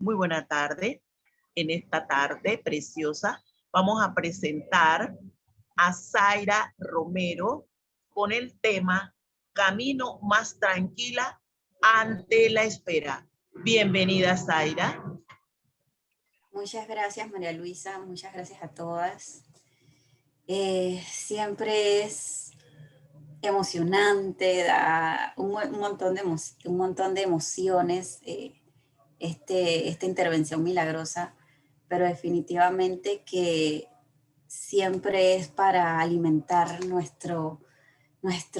Muy buena tarde. En esta tarde preciosa vamos a presentar a Zaira Romero con el tema Camino más tranquila ante la espera. Bienvenida, Zaira. Muchas gracias, María Luisa. Muchas gracias a todas. Siempre es emocionante, da un montón de emociones esta intervención milagrosa, pero definitivamente que siempre es para alimentar nuestro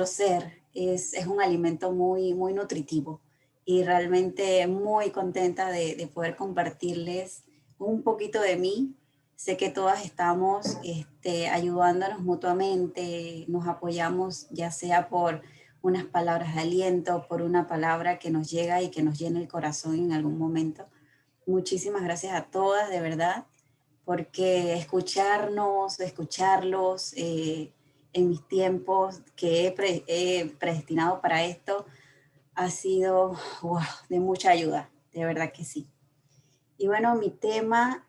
ser. Es un alimento muy nutritivo y realmente muy contenta de poder compartirles un poquito de mí. Sé que todas estamos ayudándonos mutuamente, nos apoyamos ya sea por unas palabras de aliento, por una palabra que nos llega y que nos llena el corazón en algún momento. Muchísimas gracias a todas, de verdad, porque escucharlos en mis tiempos que he predestinado para esto ha sido de mucha ayuda, de verdad que sí. Y bueno, mi tema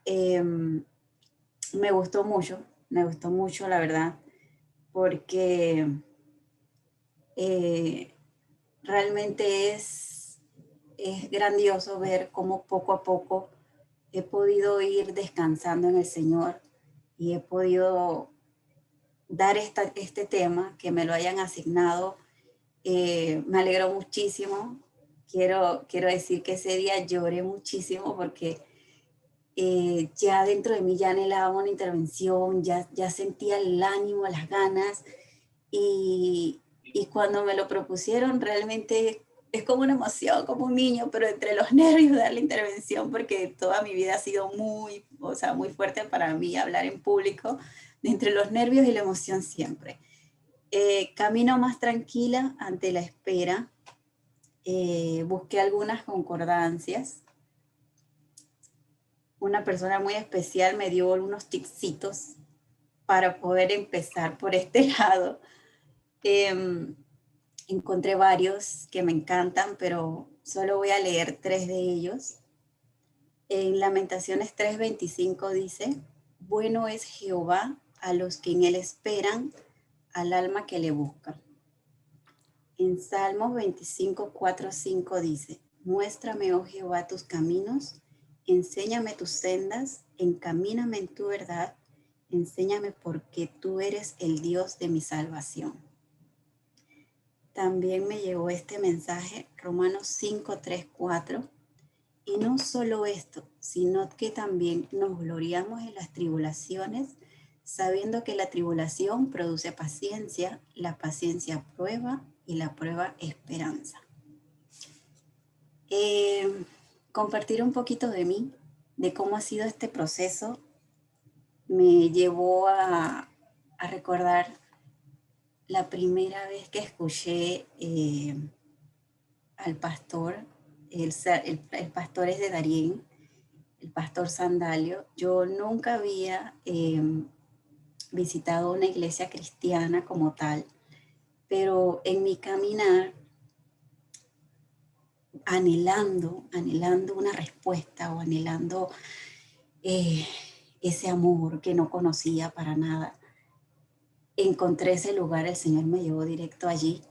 me gustó mucho la verdad, porque realmente es grandioso ver cómo poco a poco he podido ir descansando en el Señor y he podido dar este tema, que me lo hayan asignado. Me alegró muchísimo. Quiero decir que ese día lloré muchísimo porque ya dentro de mí ya anhelaba una intervención, ya sentía el ánimo, las ganas, y cuando me lo propusieron realmente es como una emoción, como un niño, pero entre los nervios de dar la intervención, porque toda mi vida ha sido muy fuerte para mí hablar en público, entre los nervios y la emoción siempre. Camino más tranquila ante la espera. Busqué algunas concordancias. Una persona muy especial me dio unos tipsitos para poder empezar por este lado. Encontré varios que me encantan, pero solo voy a leer 3 de ellos. En Lamentaciones 3:25 dice: bueno es Jehová a los que en él esperan, al alma que le busca. En Salmos 25:4-5 dice: muéstrame, oh Jehová, tus caminos, enséñame tus sendas, encamíname en tu verdad, enséñame porque tú eres el Dios de mi salvación. También me llegó este mensaje, Romanos 5:3-4, y no solo esto, sino que también nos gloriamos en las tribulaciones, sabiendo que la tribulación produce paciencia, la paciencia prueba y la prueba esperanza. Compartir un poquito de mí, de cómo ha sido este proceso, me llevó a recordar la primera vez que escuché al pastor. El pastor es de Darién, el pastor Sandalio. Yo nunca había visitado una iglesia cristiana como tal, pero en mi caminar, anhelando una respuesta o anhelando ese amor que no conocía para nada, encontré ese lugar, el Señor me llevó directo allí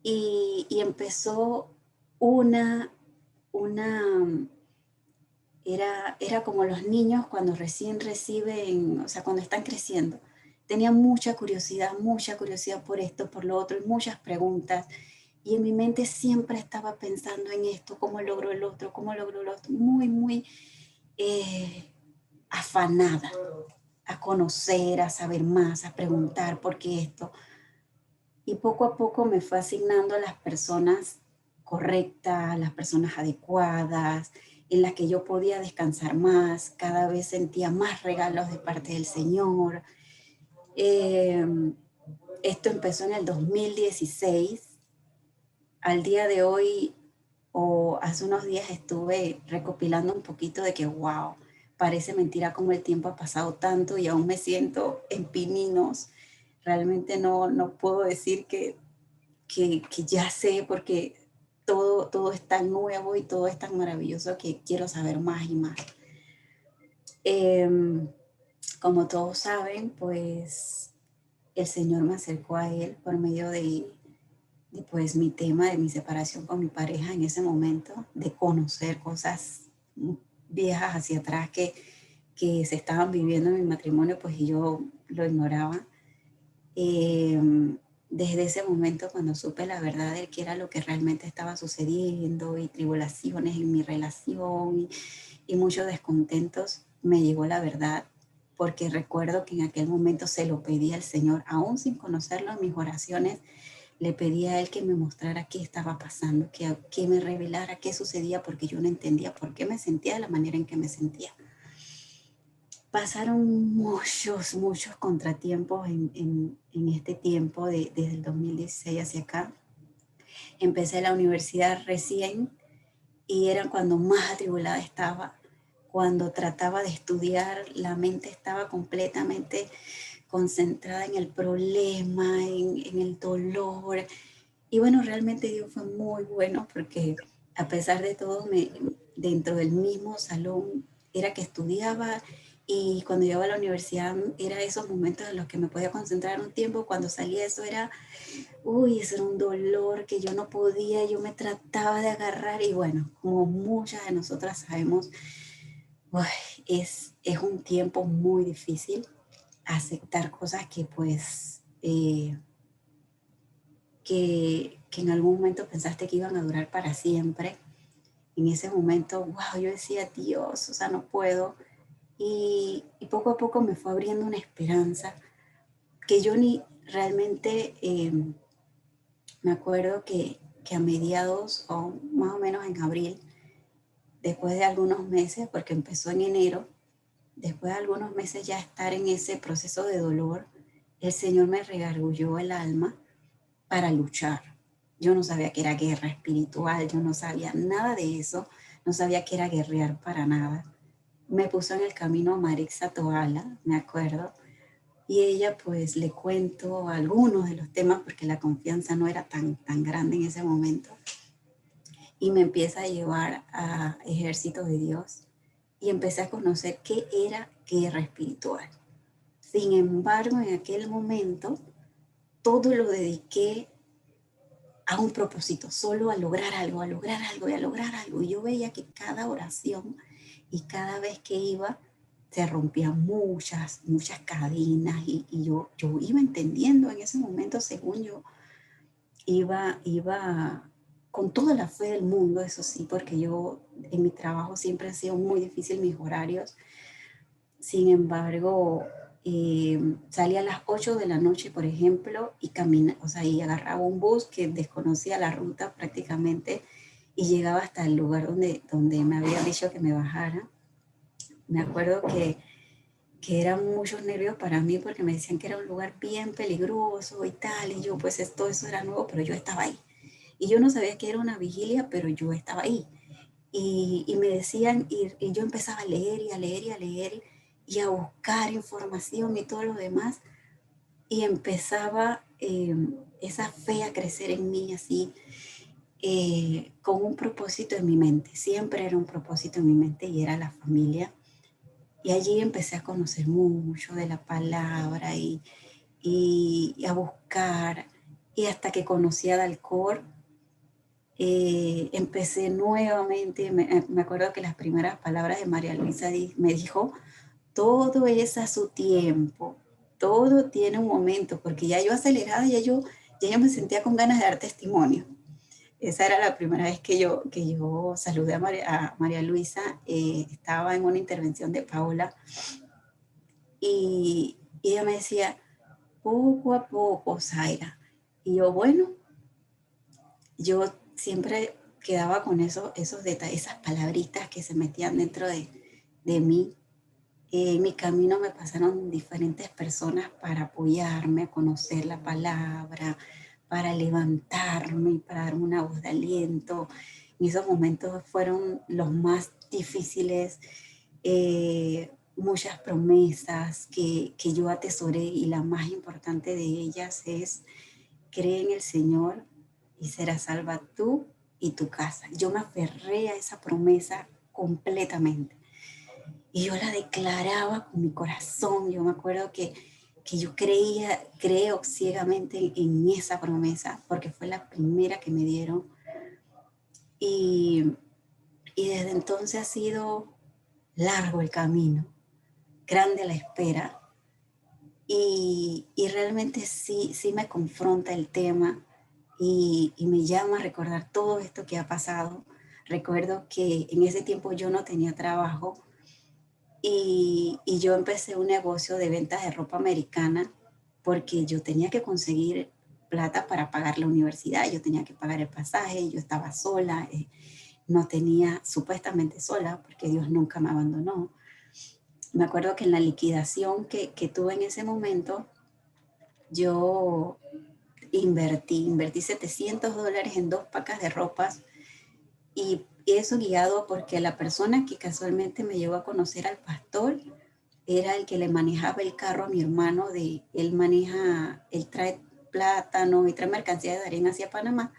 y empezó era como los niños cuando recién reciben, o sea, cuando están creciendo. Tenía mucha curiosidad por esto, por lo otro, y muchas preguntas. Y en mi mente siempre estaba pensando en esto, cómo logro el otro, muy afanada a conocer, a saber más, a preguntar por qué esto. Y poco a poco me fue asignando a las personas correctas, las personas adecuadas, en las que yo podía descansar más. Cada vez sentía más regalos de parte del Señor. Esto empezó en el 2016. Al día de hoy, o hace unos días, estuve recopilando un poquito de que, wow, parece mentira cómo el tiempo ha pasado tanto y aún me siento en pininos. Realmente no puedo decir que ya sé, porque todo es tan nuevo y todo es tan maravilloso que quiero saber más y más. Em, Como todos saben, pues el Señor me acercó a Él por medio de pues mi tema de mi separación con mi pareja en ese momento, de conocer cosas viejas hacia atrás que se estaban viviendo en mi matrimonio, pues y yo lo ignoraba. Desde ese momento, cuando supe la verdad de qué era lo que realmente estaba sucediendo y tribulaciones en mi relación y muchos descontentos, me llegó la verdad, porque recuerdo que en aquel momento se lo pedí al Señor, aún sin conocerlo en mis oraciones, le pedí a Él que me mostrara qué estaba pasando, que me revelara qué sucedía, porque yo no entendía por qué me sentía de la manera en que me sentía. Pasaron muchos contratiempos en este tiempo, desde el 2016 hacia acá. Empecé la universidad recién y era cuando más atribulada estaba. Cuando trataba de estudiar, la mente estaba completamente concentrada en el problema, en el dolor. Y bueno, realmente Dios fue muy bueno porque a pesar de todo, dentro del mismo salón era que estudiaba y cuando llegaba a la universidad era esos momentos en los que me podía concentrar un tiempo. Cuando salía eso era, uy, eso era un dolor que yo no podía, yo me trataba de agarrar y bueno, como muchas de nosotras sabemos, uy, es un tiempo muy difícil aceptar cosas que pues que en algún momento pensaste que iban a durar para siempre. En ese momento, wow, yo decía, Dios, o sea, no puedo. Y poco a poco me fue abriendo una esperanza que yo ni realmente, me acuerdo que a mediados o más o menos en abril, después de algunos meses, porque empezó en enero, después de algunos meses ya estar en ese proceso de dolor, el Señor me redarguyó el alma para luchar. Yo no sabía que era guerra espiritual, yo no sabía nada de eso, no sabía que era guerrear para nada. Me puso en el camino a Marixa Toala, me acuerdo, y ella pues le cuento algunos de los temas porque la confianza no era tan grande en ese momento y me empieza a llevar a Ejército de Dios y empecé a conocer qué era guerra espiritual. Sin embargo, en aquel momento todo lo dediqué a un propósito, solo a lograr algo, a lograr algo y a lograr algo. Y yo veía que cada oración y cada vez que iba, se rompían muchas cadenas y yo iba entendiendo en ese momento, según yo, iba con toda la fe del mundo, eso sí, porque yo en mi trabajo siempre ha sido muy difícil mis horarios. Sin embargo, salía a las 8 de la noche, por ejemplo, y camina, o sea, y agarraba un bus que desconocía la ruta prácticamente y llegaba hasta el lugar donde me habían dicho que me bajara. Me acuerdo que eran muchos nervios para mí porque me decían que era un lugar bien peligroso y tal, y yo pues todo eso era nuevo, pero yo estaba ahí. Y yo no sabía que era una vigilia, pero yo estaba ahí. Y me decían, y yo empezaba a leer y a leer y a leer y a buscar información y todo lo demás, y empezaba esa fe a crecer en mí así, con un propósito en mi mente, siempre era un propósito en mi mente y era la familia. Y allí empecé a conocer mucho de la palabra y a buscar, y hasta que conocí a Dalcor, empecé nuevamente, me acuerdo que las primeras palabras de María Luisa me dijo, todo es a su tiempo, todo tiene un momento, porque ya yo acelerada, ya yo me sentía con ganas de dar testimonio. Esa era la primera vez que yo saludé a María Luisa, estaba en una intervención de Paola y ella me decía, poco a poco, Zaira. Y yo, bueno, yo siempre quedaba con esos detalles, esas palabritas que se metían dentro de mí. En mi camino me pasaron diferentes personas para apoyarme, a conocer la palabra, para levantarme, para darme una voz de aliento. Y esos momentos fueron los más difíciles, muchas promesas que yo atesoré y la más importante de ellas es: cree en el Señor y serás salva tú y tu casa. Yo me aferré a esa promesa completamente. Y yo la declaraba con mi corazón. Yo me acuerdo que yo creo ciegamente en esa promesa, porque fue la primera que me dieron. Y, y desde entonces ha sido largo el camino, grande la espera. Y realmente sí me confronta el tema y me llama a recordar todo esto que ha pasado. Recuerdo que en ese tiempo yo no tenía trabajo y yo empecé un negocio de ventas de ropa americana porque yo tenía que conseguir plata para pagar la universidad, yo tenía que pagar el pasaje, yo estaba sola, no tenía, supuestamente sola, porque Dios nunca me abandonó. Me acuerdo que en la liquidación que tuve en ese momento, yo invertí $700 en 2 pacas de ropas y eso guiado porque la persona que casualmente me llevó a conocer al pastor era el que le manejaba el carro a mi hermano, él trae plátano y trae mercancía de Darien hacia Panamá.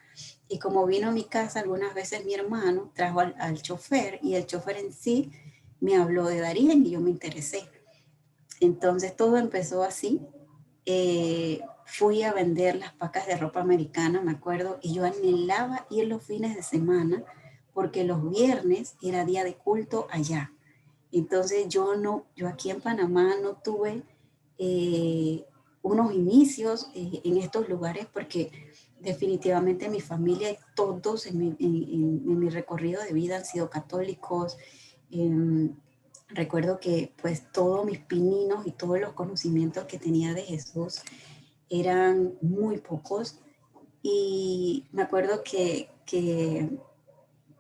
Y como vino a mi casa algunas veces mi hermano, trajo al chofer y el chofer en sí me habló de Darien y yo me interesé. Entonces todo empezó así. Fui a vender las pacas de ropa americana, me acuerdo, y yo anhelaba ir los fines de semana porque los viernes era día de culto allá. Entonces yo aquí en Panamá no tuve unos inicios en estos lugares porque definitivamente mi familia y todos en mi recorrido de vida han sido católicos. Recuerdo que pues todos mis pininos y todos los conocimientos que tenía de Jesús eran muy pocos y me acuerdo que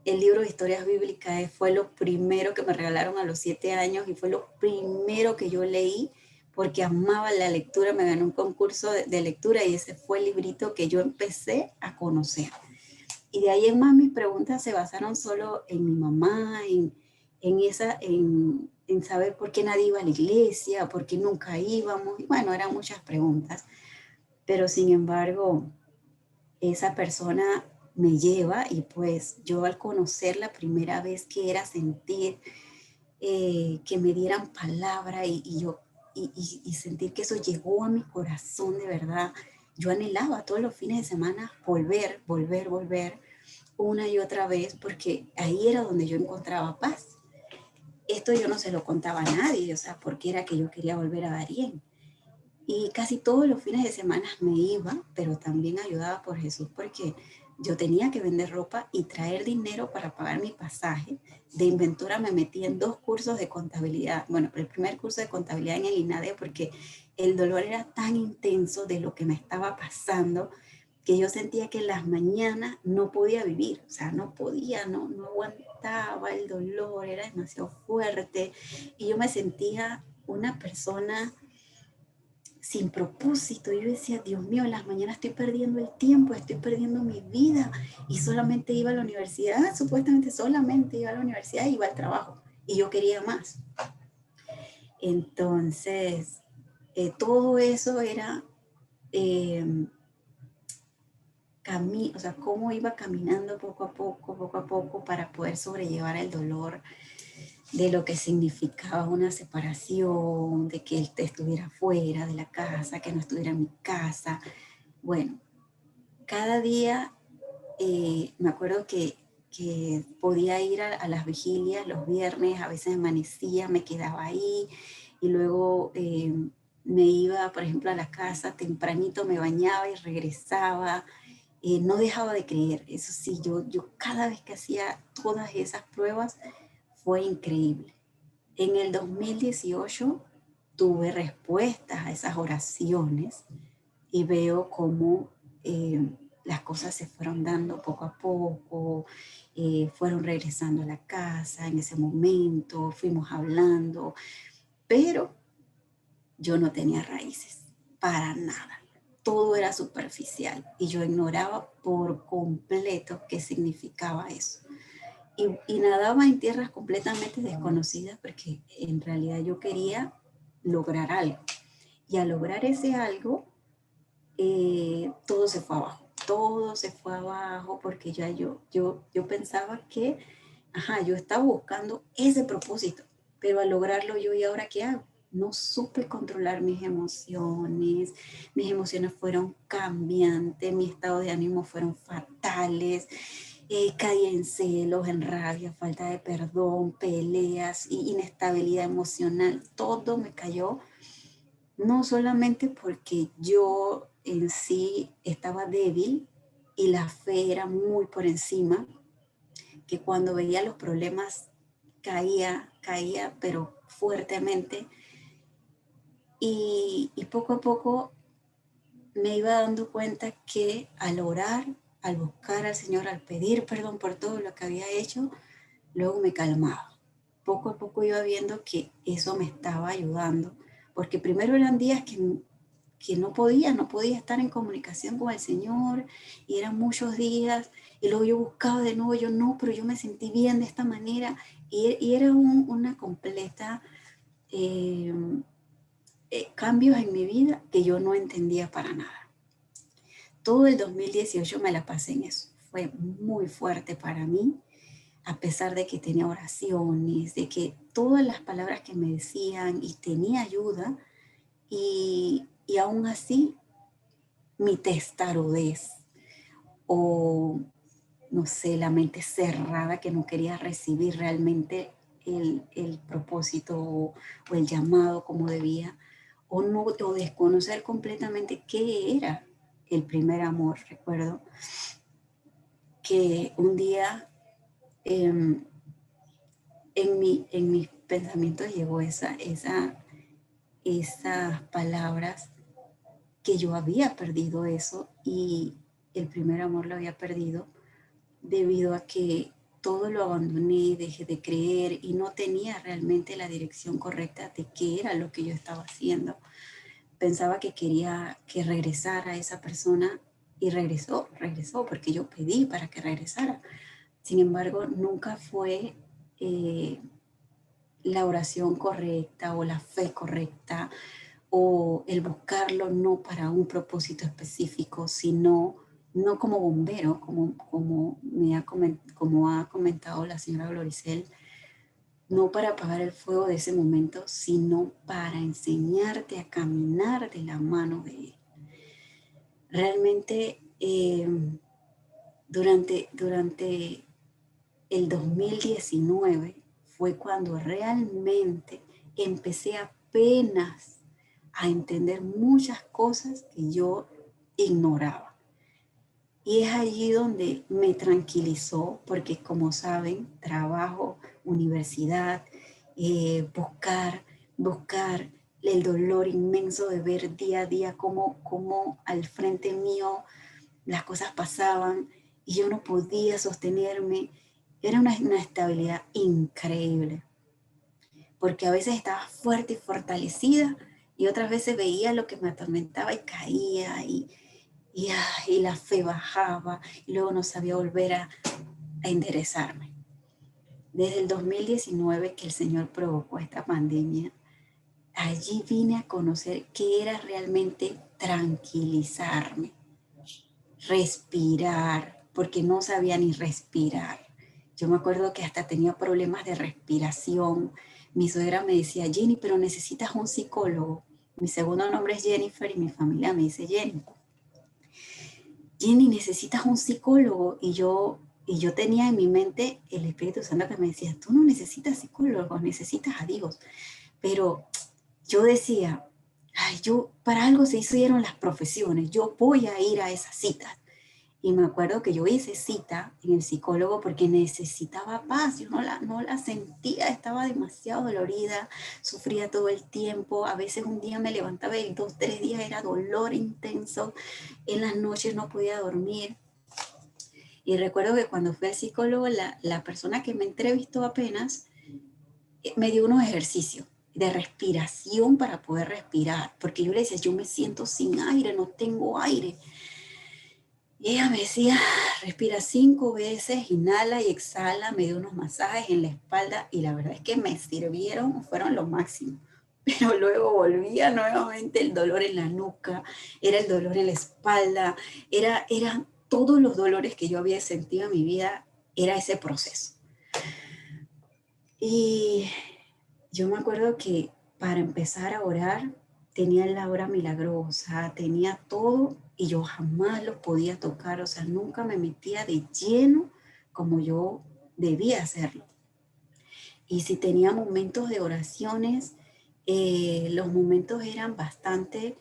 el libro de historias bíblicas fue lo primero que me regalaron a los 7 años y fue lo primero que yo leí porque amaba la lectura, me gané un concurso de lectura y ese fue el librito que yo empecé a conocer. Y de ahí en más mis preguntas se basaron solo en mi mamá, en saber por qué nadie iba a la iglesia, por qué nunca íbamos. Y bueno, eran muchas preguntas, pero sin embargo, esa persona me lleva y pues yo al conocer la primera vez que era sentir que me dieran palabra y sentir que eso llegó a mi corazón de verdad, yo anhelaba todos los fines de semana volver una y otra vez porque ahí era donde yo encontraba paz. Esto yo no se lo contaba a nadie, o sea, porque era que yo quería volver a Darien. Y casi todos los fines de semana me iba, pero también ayudaba por Jesús porque yo tenía que vender ropa y traer dinero para pagar mi pasaje. De inventora me metí en 2 cursos de contabilidad. Bueno, el primer curso de contabilidad en el INADE porque el dolor era tan intenso de lo que me estaba pasando que yo sentía que en las mañanas no podía vivir, o sea, no podía, no aguantaba el dolor, era demasiado fuerte y yo me sentía una persona sin propósito. Yo decía, Dios mío, en las mañanas estoy perdiendo el tiempo, estoy perdiendo mi vida y solamente iba a la universidad, supuestamente solamente iba a la universidad y iba al trabajo y yo quería más. Entonces, todo eso era o sea, cómo iba caminando poco a poco para poder sobrellevar el dolor de lo que significaba una separación, de que él estuviera fuera de la casa, que no estuviera en mi casa. Bueno, cada día me acuerdo que podía ir a las vigilias los viernes, a veces amanecía, me quedaba ahí y luego me iba, por ejemplo, a la casa tempranito, me bañaba y regresaba. No dejaba de creer, eso sí, yo cada vez que hacía todas esas pruebas fue increíble. En el 2018 tuve respuestas a esas oraciones y veo cómo las cosas se fueron dando poco a poco, fueron regresando a la casa en ese momento, fuimos hablando, pero yo no tenía raíces, para nada. Todo era superficial y yo ignoraba por completo qué significaba eso. Y nadaba en tierras completamente desconocidas porque en realidad yo quería lograr algo. Y al lograr ese algo, todo se fue abajo. todo se fue abajo porque ya yo pensaba que, yo estaba buscando ese propósito, pero al lograrlo yo, ¿y ahora qué hago? No supe controlar mis emociones fueron cambiantes, mi estado de ánimo fueron fatales, caí en celos, en rabia, falta de perdón, peleas, inestabilidad emocional, todo me cayó, no solamente porque yo en sí estaba débil y la fe era muy por encima, que cuando veía los problemas caía, pero fuertemente, y poco a poco me iba dando cuenta que al orar, al buscar al Señor, al pedir perdón por todo lo que había hecho, luego me calmaba. Poco a poco iba viendo que eso me estaba ayudando, porque primero eran días que no podía estar en comunicación con el Señor, y eran muchos días, y luego yo buscaba de nuevo, yo no, pero yo me sentí bien de esta manera, y era una completa cambios en mi vida que yo no entendía para nada. Todo el 2018 me la pasé en eso, fue muy fuerte para mí, a pesar de que tenía oraciones, de que todas las palabras que me decían y tenía ayuda, y aún así mi testarudez o no sé, la mente cerrada que no quería recibir realmente el propósito o el llamado como debía, o desconocer completamente qué era el primer amor. Recuerdo que un día eh, en mis pensamientos llegó esas palabras, que yo había perdido eso, y el primer amor lo había perdido debido a que todo lo abandoné, dejé de creer y no tenía realmente la dirección correcta de qué era lo que yo estaba haciendo. Pensaba que quería que regresara esa persona, y regresó porque yo pedí para que regresara. Sin embargo, nunca fue la oración correcta o la fe correcta o el buscarlo no para un propósito específico, sino no como bombero, como ha comentado la señora Gloricel, no para apagar el fuego de ese momento, sino para enseñarte a caminar de la mano de Él. Realmente, durante el 2019 fue cuando realmente empecé apenas a entender muchas cosas que yo ignoraba. Y es allí donde me tranquilizó, porque como saben, trabajo, universidad, buscar el dolor inmenso de ver día a día cómo al frente mío las cosas pasaban y yo no podía sostenerme. Era una estabilidad increíble, porque a veces estaba fuerte y fortalecida, y otras veces veía lo que me atormentaba y caía, y la fe bajaba, y luego no sabía volver a enderezarme. Desde el 2019 que el Señor provocó esta pandemia, allí vine a conocer qué era realmente tranquilizarme, respirar, porque no sabía ni respirar. Yo me acuerdo que hasta tenía problemas de respiración. Mi suegra me decía, Jenny, pero necesitas un psicólogo. Mi segundo nombre es Jennifer y mi familia me dice Jenny. Jenny, necesitas un psicólogo. Y yo tenía en mi mente el Espíritu Santo que me decía, tú no necesitas psicólogos, necesitas a Dios. Pero yo decía, ay, para algo se hicieron las profesiones, yo voy a ir a esas citas. Y me acuerdo que yo hice cita en el psicólogo porque necesitaba paz, yo no la sentía, estaba demasiado dolorida, sufría todo el tiempo, a veces un día me levantaba y 2, 3 días era dolor intenso, en las noches no podía dormir. Y recuerdo que cuando fui al psicólogo, la persona que me entrevistó apenas me dio unos ejercicios de respiración para poder respirar, porque yo le decía, yo me siento sin aire, no tengo aire. Y ella me decía, respira 5 veces, inhala y exhala, me dio unos masajes en la espalda, y la verdad es que me sirvieron, fueron lo máximo. Pero luego volvía nuevamente el dolor en la nuca, era el dolor en la espalda, era todos los dolores que yo había sentido en mi vida, era ese proceso. Y yo me acuerdo que para empezar a orar, tenía la hora milagrosa, tenía todo y yo jamás lo podía tocar, o sea, nunca me metía de lleno como yo debía hacerlo. Y si tenía momentos de oraciones, los momentos eran bastante,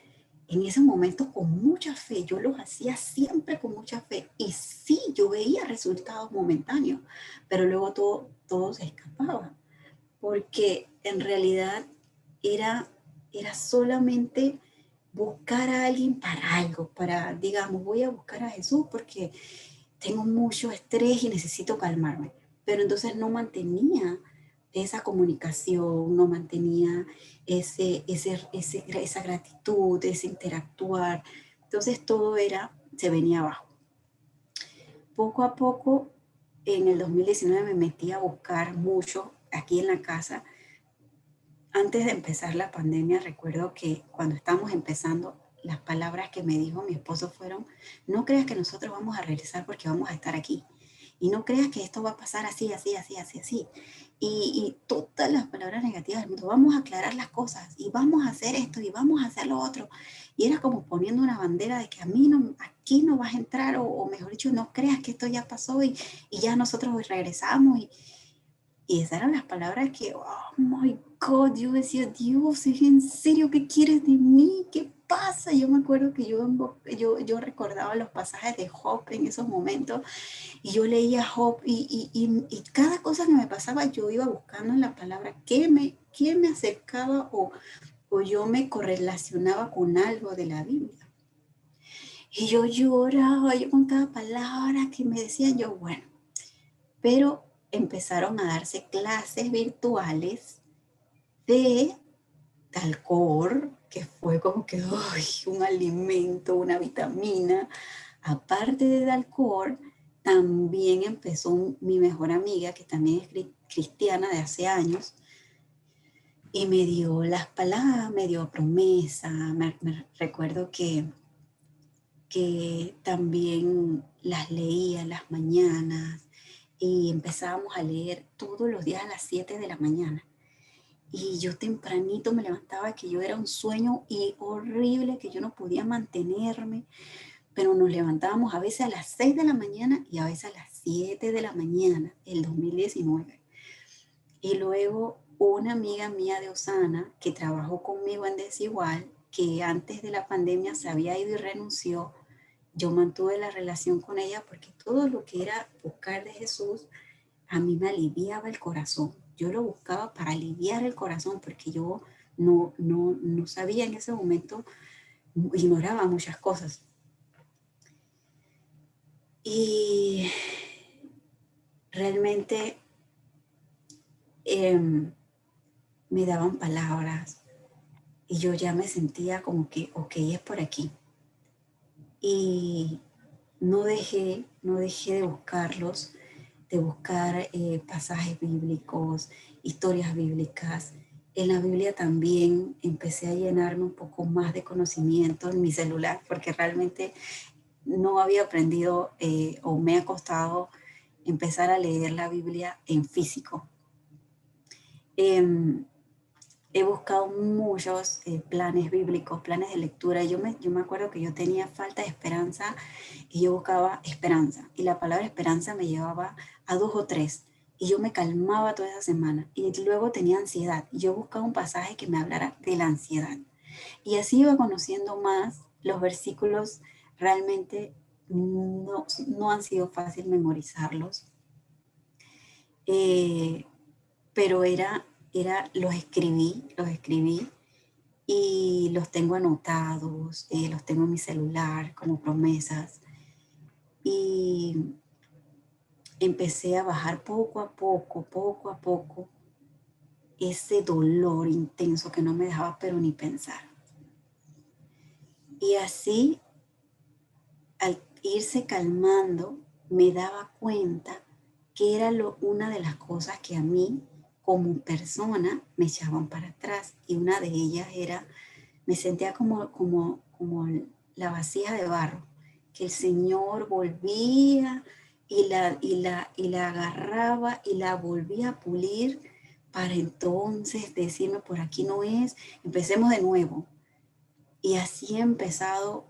en esos momentos con mucha fe, yo los hacía siempre con mucha fe. Y sí, yo veía resultados momentáneos, pero luego todo se escapaba, porque en realidad era solamente buscar a alguien para algo, para, digamos, voy a buscar a Jesús porque tengo mucho estrés y necesito calmarme. Pero entonces no mantenía esa comunicación, no mantenía esa gratitud, ese interactuar. Entonces todo se venía abajo. Poco a poco, en el 2019 me metí a buscar mucho aquí en la casa. Antes de empezar la pandemia, recuerdo que cuando estábamos empezando, las palabras que me dijo mi esposo fueron: no creas que nosotros vamos a regresar porque vamos a estar aquí. Y no creas que esto va a pasar así, así, así, así, así. Y todas las palabras negativas del mundo, vamos a aclarar las cosas y vamos a hacer esto y vamos a hacer lo otro. Y era como poniendo una bandera de que aquí no vas a entrar, o mejor dicho, no creas que esto ya pasó y ya nosotros regresamos. Y esas eran las palabras que, oh my God, yo decía: Dios, ¿es en serio? ¿Qué quieres de mí? ¿Qué pasa? Yo me acuerdo que yo recordaba los pasajes de Job en esos momentos, y yo leía Job y cada cosa que me pasaba yo iba buscando en la palabra qué me acercaba o yo me correlacionaba con algo de la Biblia. Y yo lloraba, yo con cada palabra que me decían, yo, bueno, pero empezaron a darse clases virtuales de Dalcor, que fue como que ¡ay!, un alimento, una vitamina. Aparte de Dalcor, también empezó mi mejor amiga, que también es cristiana de hace años, y me dio las palabras, me dio promesa. Me recuerdo que también las leía en las mañanas y empezábamos a leer todos los días a las 7 de la mañana. Y yo tempranito me levantaba, que yo era un sueño y horrible, que yo no podía mantenerme, pero nos levantábamos a veces a las 6 de la mañana y a veces a las 7 de la mañana, el 2019. Y luego una amiga mía de Osana, que trabajó conmigo en Desigual, que antes de la pandemia se había ido y renunció, yo mantuve la relación con ella porque todo lo que era buscar de Jesús a mí me aliviaba el corazón. Yo lo buscaba para aliviar el corazón porque yo no sabía en ese momento, ignoraba muchas cosas. Y realmente me daban palabras y yo ya me sentía como que, ok, es por aquí. Y no dejé de buscarlos, de buscar pasajes bíblicos, historias bíblicas. En la Biblia también empecé a llenarme un poco más de conocimiento en mi celular, porque realmente no había aprendido o me ha costado empezar a leer la Biblia en físico. He buscado muchos planes bíblicos, planes de lectura. Yo me acuerdo que yo tenía falta de esperanza y yo buscaba esperanza. Y la palabra esperanza me llevaba a 2 o 3. Y yo me calmaba toda esa semana. Y luego tenía ansiedad. Y yo buscaba un pasaje que me hablara de la ansiedad. Y así iba conociendo más los versículos. Realmente no han sido fácil memorizarlos. Pero los escribí y los tengo anotados, los tengo en mi celular como promesas. Y empecé a bajar poco a poco, ese dolor intenso que no me dejaba pero ni pensar. Y así, al irse calmando, me daba cuenta que era una de las cosas que a mí, como persona, me echaban para atrás. Y una de ellas era, me sentía como la vasija de barro, que el Señor volvía y la agarraba y la volvía a pulir para entonces decirme, por aquí no es, empecemos de nuevo. Y así he empezado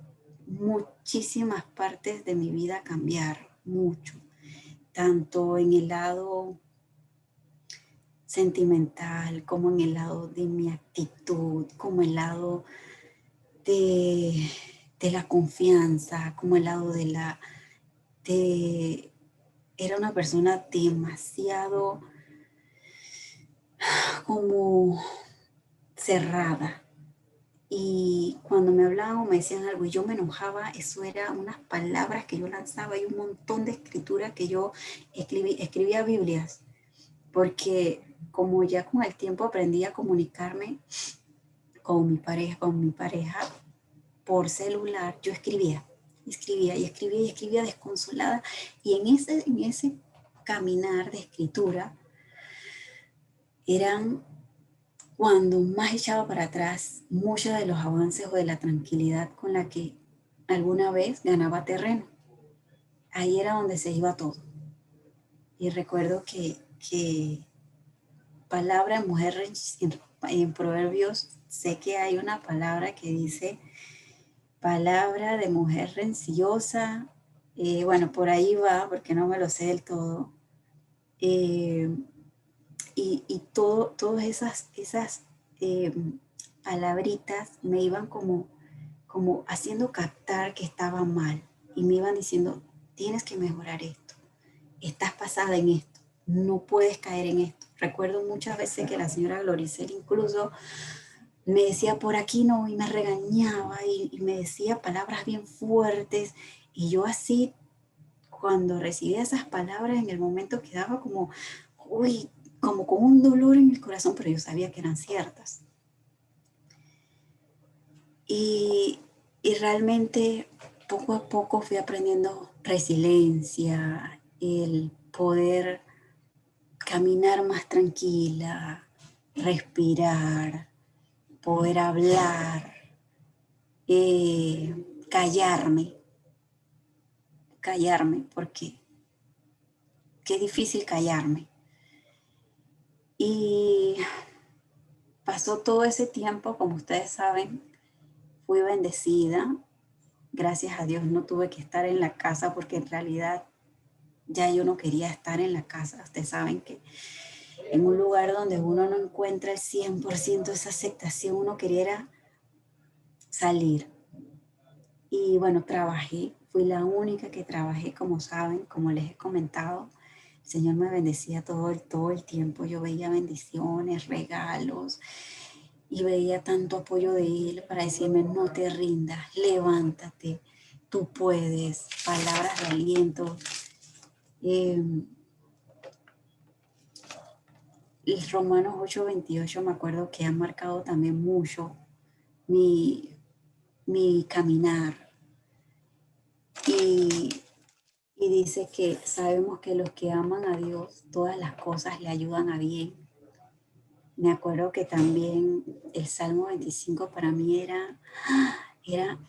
muchísimas partes de mi vida a cambiar, mucho, tanto en el lado sentimental, como en el lado de mi actitud, como el lado de la confianza, como el lado era una persona demasiado como cerrada. Y cuando me hablaban o me decían algo y yo me enojaba, eso era unas palabras que yo lanzaba y un montón de escritura que yo escribía Biblias, porque como ya con el tiempo aprendí a comunicarme con mi pareja por celular, yo escribía desconsolada. Y en ese caminar de escritura eran cuando más echaba para atrás muchos de los avances o de la tranquilidad con la que alguna vez ganaba terreno. Ahí era donde se iba todo. Y recuerdo que palabra de mujer en Proverbios, sé que hay una palabra que dice palabra de mujer rencillosa. Bueno, por ahí va, porque no me lo sé del todo. Y todas esas palabritas me iban como haciendo captar que estaba mal. Y me iban diciendo, tienes que mejorar esto. Estás pasada en esto. No puedes caer en esto. Recuerdo muchas veces que la señora Gloricel incluso me decía por aquí no y me regañaba y me decía palabras bien fuertes y yo así cuando recibía esas palabras en el momento quedaba como, uy, como con un dolor en el corazón, pero yo sabía que eran ciertas. Y realmente poco a poco fui aprendiendo resiliencia, el poder caminar más tranquila, respirar, poder hablar, callarme, porque qué difícil callarme. Y pasó todo ese tiempo, como ustedes saben, fui bendecida. Gracias a Dios no tuve que estar en la casa porque en realidad ya yo no quería estar en la casa. Ustedes saben que en un lugar donde uno no encuentra el 100% de esa aceptación, uno quería salir. Y bueno, trabajé, fui la única que trabajé, como saben, como les he comentado. El Señor me bendecía todo el tiempo. Yo veía bendiciones, regalos y veía tanto apoyo de Él para decirme, no te rindas, levántate, tú puedes, palabras de aliento. El Romanos 8:28 me acuerdo que ha marcado también mucho mi caminar. Y dice que sabemos que los que aman a Dios, todas las cosas le ayudan a bien. Me acuerdo que también el Salmo 25 para mí era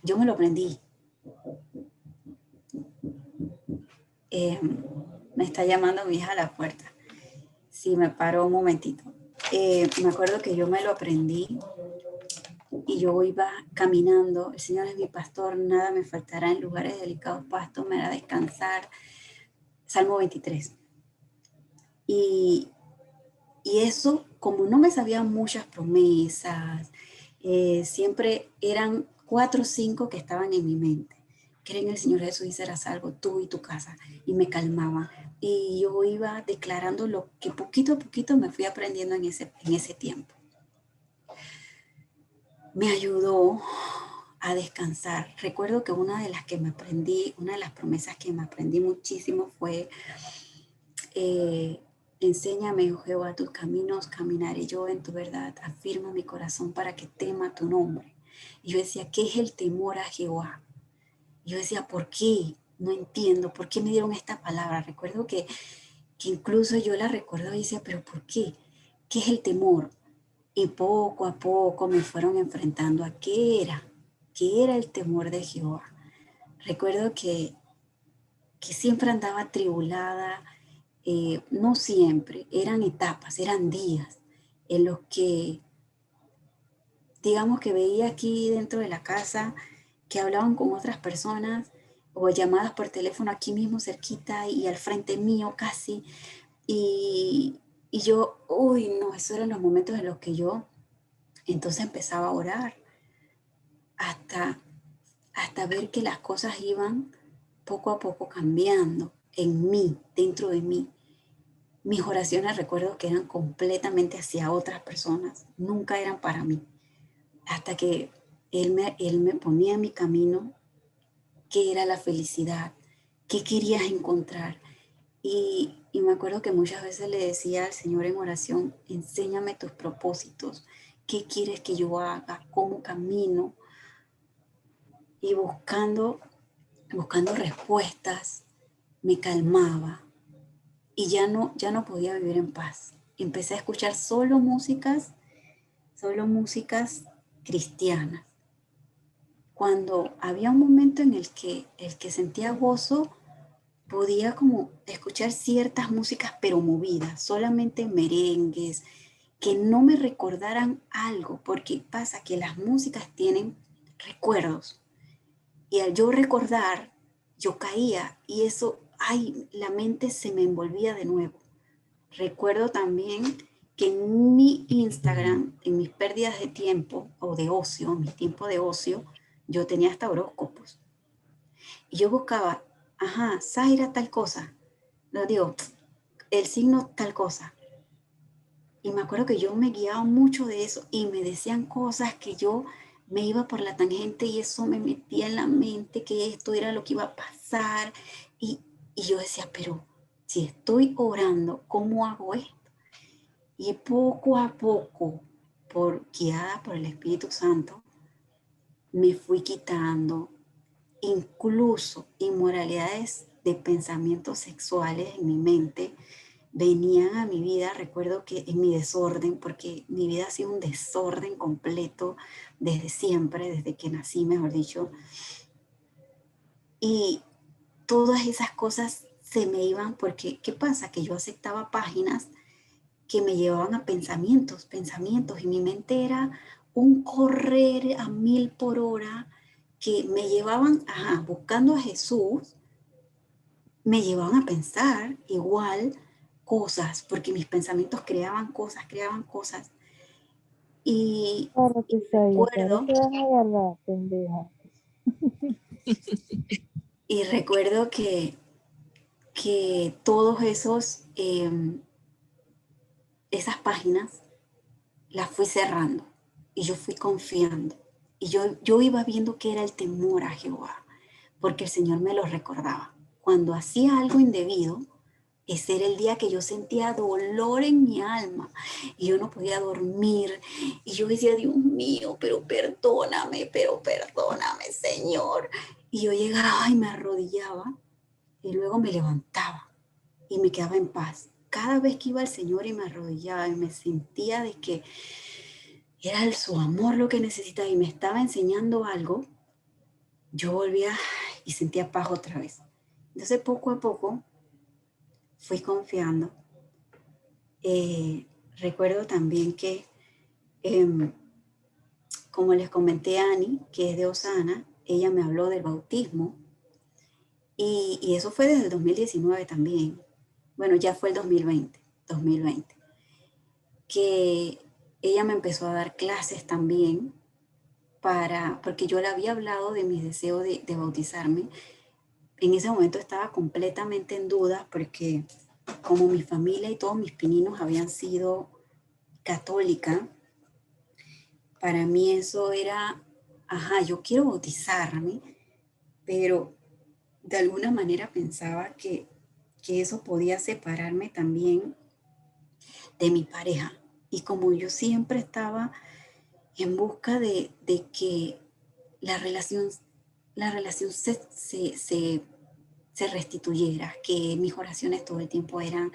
yo me lo aprendí. Me está llamando mi hija a la puerta. Sí, me paro un momentito. Me acuerdo que yo me lo aprendí y yo iba caminando. El Señor es mi pastor, nada me faltará, en lugares delicados pastos me hará descansar. Salmo 23. Y eso, como no me sabía muchas promesas, siempre eran 4 o 5 que estaban en mi mente. Cree en el Señor Jesús y serás salvo, tú y tu casa. Y me calmaba. Y yo iba declarando lo que poquito a poquito me fui aprendiendo en ese tiempo. Me ayudó a descansar. Recuerdo que una de las promesas que me aprendí muchísimo fue enséñame, oh Jehová, tus caminos, caminaré yo en tu verdad. Afirma mi corazón para que tema tu nombre. Y yo decía, ¿qué es el temor a Jehová? Y yo decía, ¿por qué? No entiendo, ¿por qué me dieron esta palabra? Recuerdo que incluso yo la recordaba y decía, ¿pero por qué? ¿Qué es el temor? Y poco a poco me fueron enfrentando a qué era el temor de Jehová. recuerdo que siempre andaba atribulada, no siempre, eran etapas, eran días en los que, digamos que veía aquí dentro de la casa que hablaban con otras personas o llamadas por teléfono aquí mismo cerquita y al frente mío casi, y yo, uy, no, esos eran los momentos en los que yo entonces empezaba a orar hasta, hasta ver que las cosas iban poco a poco cambiando en mí, dentro de mí. Mis oraciones recuerdo que eran completamente hacia otras personas, nunca eran para mí, hasta que él me ponía en mi camino qué era la felicidad, qué querías encontrar. Y me acuerdo que muchas veces le decía al Señor en oración, enséñame tus propósitos, qué quieres que yo haga, cómo camino, y buscando respuestas, me calmaba y ya no podía vivir en paz. Empecé a escuchar solo músicas cristianas. Cuando había un momento en el que sentía gozo, podía como escuchar ciertas músicas pero movidas, solamente merengues, que no me recordaran algo, porque pasa que las músicas tienen recuerdos y al yo recordar, yo caía y eso, ay, la mente se me envolvía de nuevo. Recuerdo también que en mi Instagram, en mis pérdidas de tiempo o de ocio, en mi tiempo de ocio, yo tenía hasta horóscopos. Y yo buscaba, ajá, Zaira tal cosa. No digo, el signo tal cosa. Y me acuerdo que yo me guiaba mucho de eso y me decían cosas que yo me iba por la tangente y eso me metía en la mente que esto era lo que iba a pasar. Y, y yo decía, pero si estoy orando, ¿cómo hago esto? Y poco a poco, guiada por el Espíritu Santo, me fui quitando incluso inmoralidades de pensamientos sexuales en mi mente venían a mi vida. Recuerdo que en mi desorden, porque mi vida ha sido un desorden completo desde siempre, desde que nací, mejor dicho, y todas esas cosas se me iban porque, ¿qué pasa? Que yo aceptaba páginas que me llevaban a pensamientos, y mi mente era un correr a 1000 por hora que me llevaban, ajá, buscando a Jesús, me llevaban a pensar igual cosas, porque mis pensamientos creaban cosas. Y, y Párate, Zaira, que ahora recuerdo, te van a agarrar, pendeja. y recuerdo que todos esas páginas las fui cerrando y yo fui confiando. Y yo iba viendo que era el temor a Jehová, porque el Señor me lo recordaba. Cuando hacía algo indebido, ese era el día que yo sentía dolor en mi alma y yo no podía dormir. Y yo decía, Dios mío, pero perdóname, Señor. Y yo llegaba y me arrodillaba y luego me levantaba y me quedaba en paz. Cada vez que iba al Señor y me arrodillaba y me sentía de que era su amor lo que necesitaba y me estaba enseñando algo, yo volvía y sentía paz otra vez. Entonces poco a poco fui confiando. Recuerdo también que, eh, como les comenté a Ani, que es de Osana, ella me habló del bautismo y eso fue desde el 2019 también. Bueno, ya fue el 2020, que ella me empezó a dar clases también porque yo le había hablado de mi deseo de bautizarme. En ese momento estaba completamente en duda porque como mi familia y todos mis pininos habían sido católica, para mí eso era, ajá, yo quiero bautizarme, pero de alguna manera pensaba que eso podía separarme también de mi pareja. Y como yo siempre estaba en busca de que la relación, la relación se restituyera, que mis oraciones todo el tiempo eran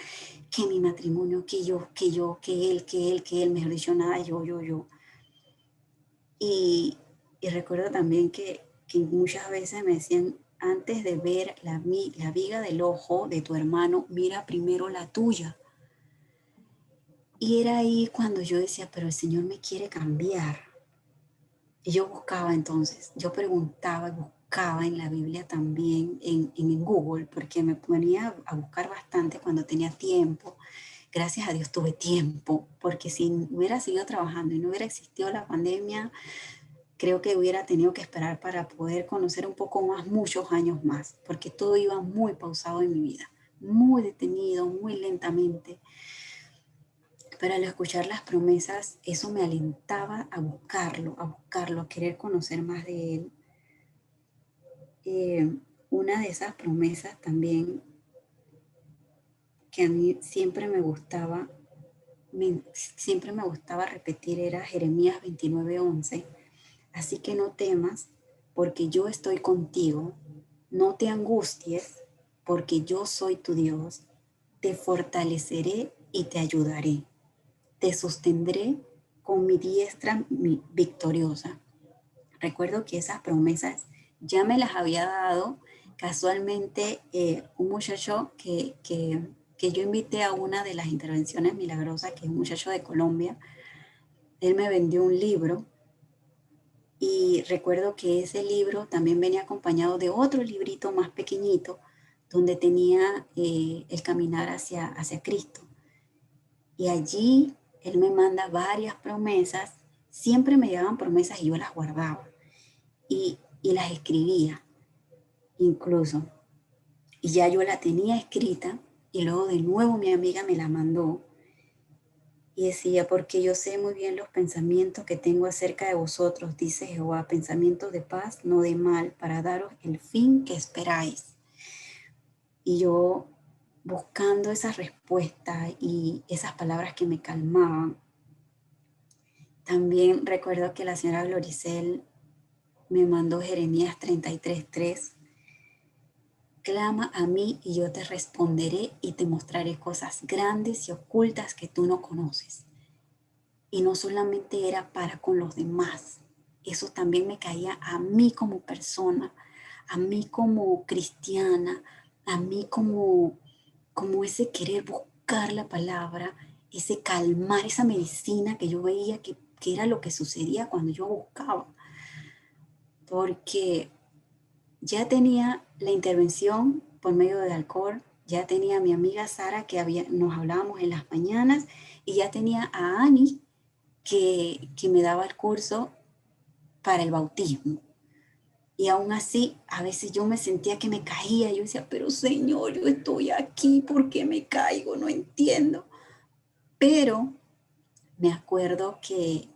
que mi matrimonio, que él, mejor dicho, nada, yo. Y recuerdo también que muchas veces me decían, antes de ver la viga del ojo de tu hermano, mira primero la tuya. Y era ahí cuando yo decía, pero el Señor me quiere cambiar. Y yo buscaba entonces, yo preguntaba y buscaba en la Biblia también, en Google, porque me ponía a buscar bastante cuando tenía tiempo. Gracias a Dios tuve tiempo, porque si hubiera seguido trabajando y no hubiera existido la pandemia, creo que hubiera tenido que esperar para poder conocer un poco más, muchos años más, porque todo iba muy pausado en mi vida, muy detenido, muy lentamente. Pero al escuchar las promesas, eso me alentaba a buscarlo, a querer conocer más de él. Una de esas promesas también que a mí siempre me gustaba repetir era Jeremías 29:11. Así que no temas, porque yo estoy contigo. No te angusties, porque yo soy tu Dios. Te fortaleceré y te ayudaré. Te sostendré con mi diestra victoriosa. Recuerdo que esas promesas ya me las había dado casualmente un muchacho que yo invité a una de las intervenciones milagrosas, que es un muchacho de Colombia. Él me vendió un libro y recuerdo que ese libro también venía acompañado de otro librito más pequeñito donde tenía el caminar hacia Cristo. Y allí él me manda varias promesas, siempre me llegaban promesas y yo las guardaba y las escribía incluso. Y ya yo la tenía escrita y luego de nuevo mi amiga me la mandó y decía, porque yo sé muy bien los pensamientos que tengo acerca de vosotros, dice Jehová, pensamientos de paz, no de mal, para daros el fin que esperáis. Y yo buscando esa respuesta y esas palabras que me calmaban. También recuerdo que la señora Gloricel me mandó Jeremías 33:3. Clama a mí y yo te responderé y te mostraré cosas grandes y ocultas que tú no conoces. Y no solamente era para con los demás, eso también me caía a mí como persona, a mí como cristiana, a mí como ese querer buscar la palabra, ese calmar, esa medicina que yo veía que era lo que sucedía cuando yo buscaba. Porque ya tenía la intervención por medio del alcohol, ya tenía a mi amiga Sara nos hablábamos en las mañanas y ya tenía a Ani que me daba el curso para el bautismo. Y aún así, a veces yo me sentía que me caía. Yo decía, pero Señor, yo estoy aquí, ¿por qué me caigo? No entiendo. Pero me acuerdo que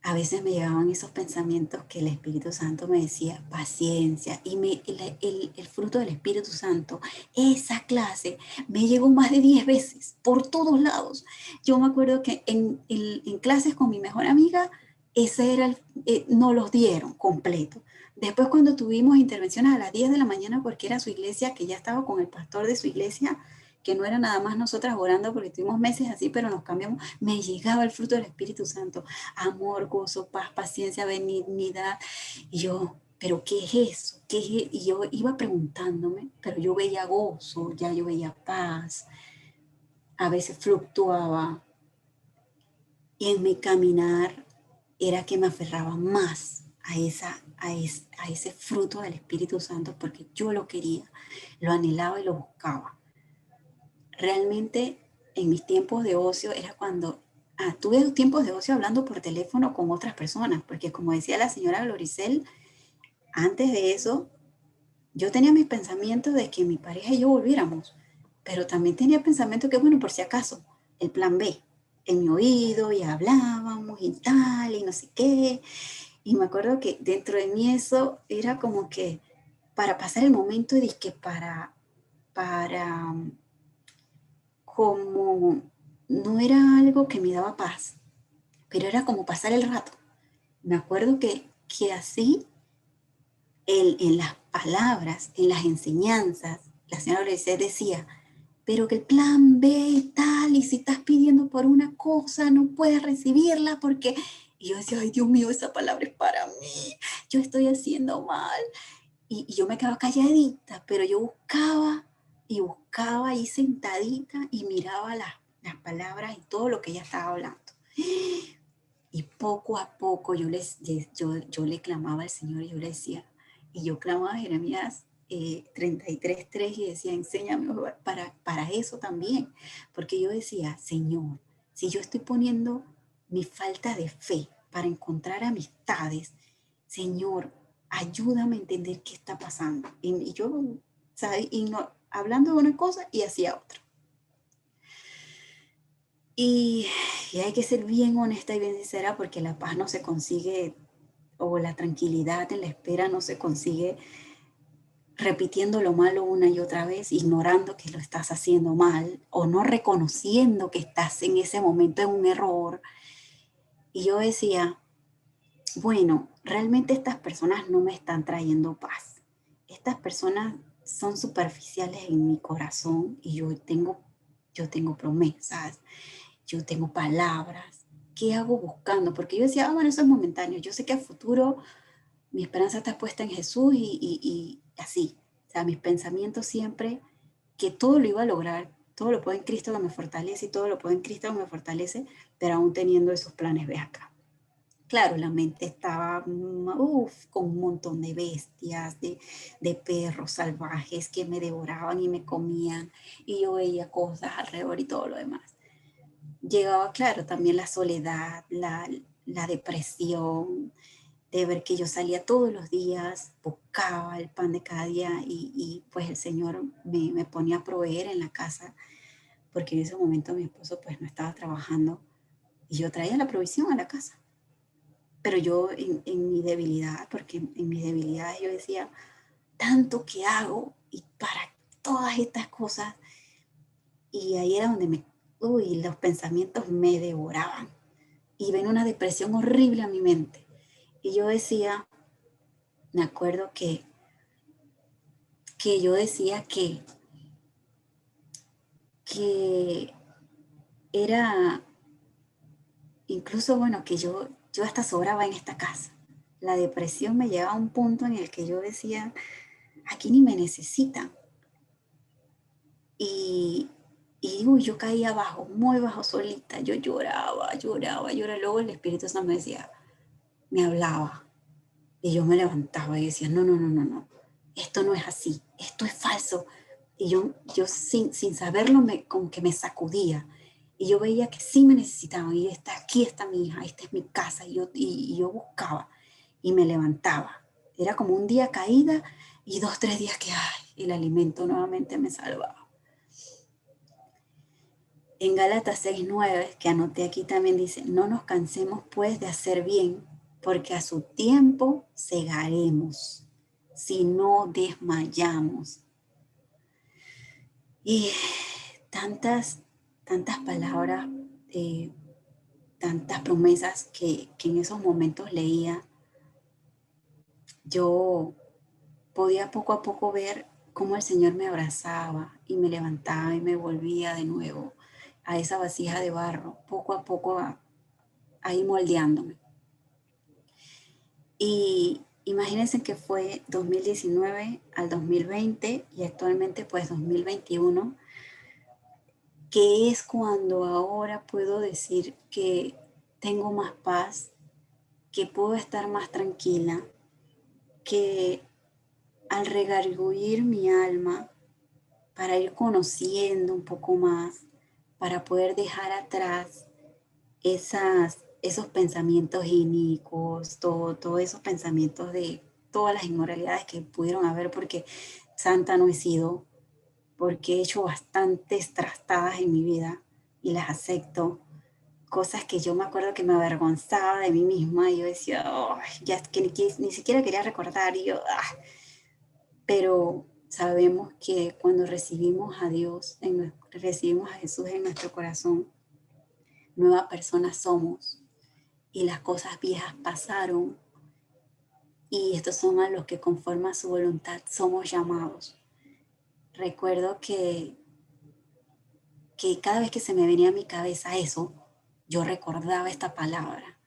a veces me llegaban esos pensamientos que el Espíritu Santo me decía, paciencia, y el fruto del Espíritu Santo, esa clase, me llegó más de 10 veces, por todos lados. Yo me acuerdo que en clases con mi mejor amiga, ese era no los dieron completo. Después cuando tuvimos intervenciones a las 10 de la mañana, porque era su iglesia, que ya estaba con el pastor de su iglesia, que no era nada más nosotras orando porque tuvimos meses así, pero nos cambiamos, me llegaba el fruto del Espíritu Santo, amor, gozo, paz, paciencia, benignidad. Y yo, ¿pero qué es eso? Y yo iba preguntándome, pero yo veía gozo, ya yo veía paz, a veces fluctuaba. Y en mi caminar era que me aferraba más a ese fruto del Espíritu Santo porque yo lo quería, lo anhelaba y lo buscaba. Realmente en mis tiempos de ocio era cuando tuve tiempos de ocio hablando por teléfono con otras personas, porque como decía la señora Gloricel, antes de eso yo tenía mis pensamientos de que mi pareja y yo volviéramos, pero también tenía pensamientos que, bueno, por si acaso, el plan B, en mi oído y hablábamos y tal, y no sé qué, y me acuerdo que dentro de mí eso era como que para pasar el momento y que para como no era algo que me daba paz, pero era como pasar el rato. Me acuerdo que así, en las palabras, en las enseñanzas, la señora Lorecet decía, pero que el plan B y tal, y si estás pidiendo por una cosa, no puedes recibirla porque... Y yo decía, ay Dios mío, esa palabra es para mí, yo estoy haciendo mal. y yo me quedaba calladita, pero yo buscaba y buscaba ahí sentadita y miraba las palabras y todo lo que ella estaba hablando. Y poco a poco yo le clamaba al Señor y yo le decía, y yo clamaba a Jeremías 33:3 y decía, enséñame para eso también, porque yo decía, Señor, si yo estoy poniendo mi falta de fe para encontrar amistades, Señor, ayúdame a entender qué está pasando. Y yo, ¿sabes? Hablando de una cosa y hacía otra. Y hay que ser bien honesta y bien sincera porque la paz no se consigue, o la tranquilidad en la espera no se consigue repitiendo lo malo una y otra vez, ignorando que lo estás haciendo mal o no reconociendo que estás en ese momento en un error. Y yo decía, bueno, realmente estas personas no me están trayendo paz. Estas personas son superficiales en mi corazón y yo tengo promesas, yo tengo palabras. ¿Qué hago buscando? Porque yo decía, bueno, eso es momentáneo. Yo sé que a futuro mi esperanza está puesta en Jesús y así. O sea, mis pensamientos siempre, que todo lo iba a lograr, todo lo puedo en Cristo que me fortalece y todo lo puedo en Cristo que me fortalece, pero aún teniendo esos planes de acá. Claro, la mente estaba con un montón de bestias, de perros salvajes que me devoraban y me comían, y yo veía cosas alrededor y todo lo demás. Llegaba, claro, también la soledad, la depresión, de ver que yo salía todos los días, buscaba el pan de cada día y pues el Señor me ponía a proveer en la casa, porque en ese momento mi esposo pues no estaba trabajando y yo traía la provisión a la casa. Pero yo en mi debilidad, porque en mis debilidades yo decía, tanto que hago y para todas estas cosas, y ahí era donde los pensamientos me devoraban y ven una depresión horrible a mi mente. Y yo decía, me acuerdo que yo decía que era, incluso bueno, que yo hasta sobraba en esta casa. La depresión me llevaba a un punto en el que yo decía, aquí ni me necesitan. Y yo caía abajo, muy bajo solita, yo lloraba. Luego el Espíritu Santo me decía, me hablaba. Y yo me levantaba y decía, no, esto no es así, esto es falso. Y yo sin saberlo, como que me sacudía. Y yo veía que sí me necesitaban. Y aquí está mi hija, esta es mi casa. Y yo buscaba y me levantaba. Era como un día caída y 2, 3 días que, el alimento nuevamente me salvaba. En Gálatas 6:9, que anoté aquí también dice, no nos cansemos pues de hacer bien, porque a su tiempo segaremos, si no desmayamos. Y tantas palabras, tantas promesas que en esos momentos leía, yo podía poco a poco ver cómo el Señor me abrazaba y me levantaba y me volvía de nuevo a esa vasija de barro, poco a poco ahí moldeándome. Y imagínense que fue 2019 al 2020 y actualmente pues 2021, que es cuando ahora puedo decir que tengo más paz, que puedo estar más tranquila, que al regargüir mi alma para ir conociendo un poco más, para poder dejar atrás esos pensamientos inicuos, todos esos pensamientos de todas las inmoralidades que pudieron haber, porque santa no he sido, porque he hecho bastantes trastadas en mi vida y las acepto. Cosas que yo me acuerdo que me avergonzaba de mí misma y yo decía, oh, ya que ni siquiera quería recordar y yo, pero sabemos que cuando recibimos a Dios, recibimos a Jesús en nuestro corazón, nueva persona somos y las cosas viejas pasaron y estos son a los que conforme a su voluntad somos llamados. Recuerdo que cada vez que se me venía a mi cabeza eso, yo recordaba esta palabra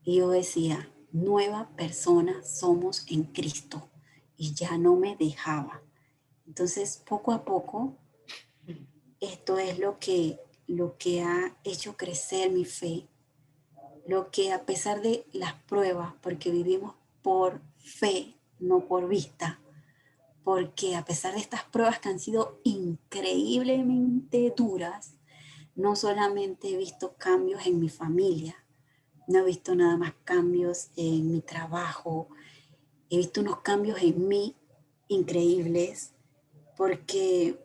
y yo decía, nueva persona somos en Cristo. y ya no me dejaba. Entonces, poco a poco, esto es lo que ha hecho crecer mi fe, lo que a pesar de las pruebas, porque vivimos por fe, no por vista, porque a pesar de estas pruebas que han sido increíblemente duras, no solamente he visto cambios en mi familia, no he visto nada más cambios en mi trabajo, he visto unos cambios en mí increíbles, porque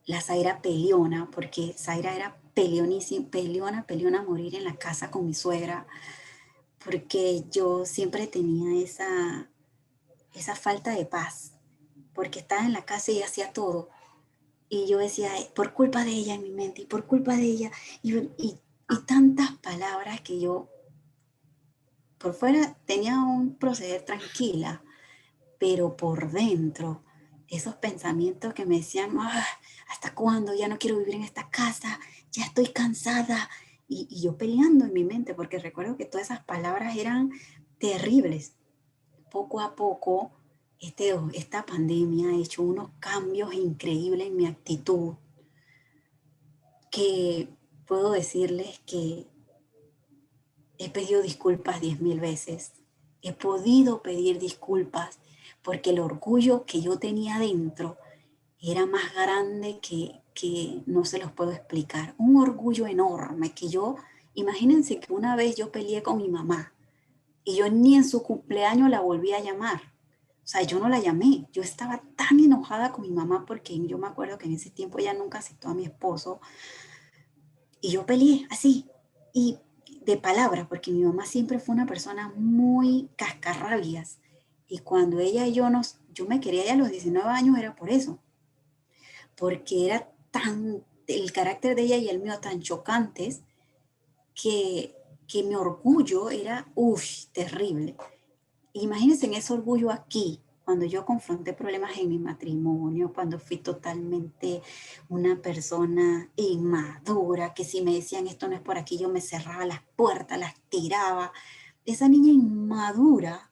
la Zaira peleona, porque Zaira era peleonísima, peleona a morir en la casa con mi suegra, porque yo siempre tenía esa falta de paz, porque estaba en la casa y hacía todo. Y yo decía, por culpa de ella en mi mente, y por culpa de ella, y tantas palabras que yo, por fuera tenía un proceder tranquila, pero por dentro, esos pensamientos que me decían, ¿hasta cuándo? Ya no quiero vivir en esta casa, ya estoy cansada. Y yo peleando en mi mente, porque recuerdo que todas esas palabras eran terribles. Poco a poco, esta pandemia ha hecho unos cambios increíbles en mi actitud, que puedo decirles que he pedido disculpas 10.000 veces. He podido pedir disculpas porque el orgullo que yo tenía dentro era más grande que no se los puedo explicar. Un orgullo enorme que yo, imagínense que una vez yo peleé con mi mamá y yo ni en su cumpleaños la volví a llamar. O sea, yo no la llamé. Yo estaba tan enojada con mi mamá porque yo me acuerdo que en ese tiempo ella nunca aceptó a mi esposo. Y yo peleé así, y de palabra, porque mi mamá siempre fue una persona muy cascarrabias. Y cuando ella y yo yo me quería ya a los 19 años era por eso, porque era el carácter de ella y el mío tan chocantes que mi orgullo era, terrible. Imagínense en ese orgullo aquí, cuando yo confronté problemas en mi matrimonio, cuando fui totalmente una persona inmadura, que si me decían esto no es por aquí, yo me cerraba las puertas, las tiraba. Esa niña inmadura,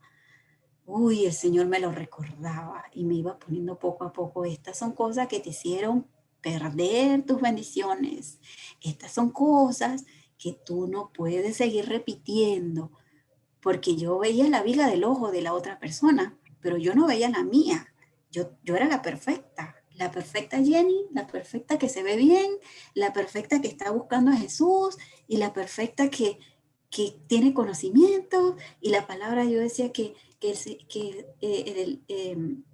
el Señor me lo recordaba y me iba poniendo poco a poco, estas son cosas que te hicieron perder tus bendiciones. Estas son cosas que tú no puedes seguir repitiendo, porque yo veía la viga del ojo de la otra persona, pero yo no veía la mía. Yo era la perfecta Jenny, la perfecta que se ve bien, la perfecta que está buscando a Jesús y la perfecta que tiene conocimiento. Y la palabra, yo decía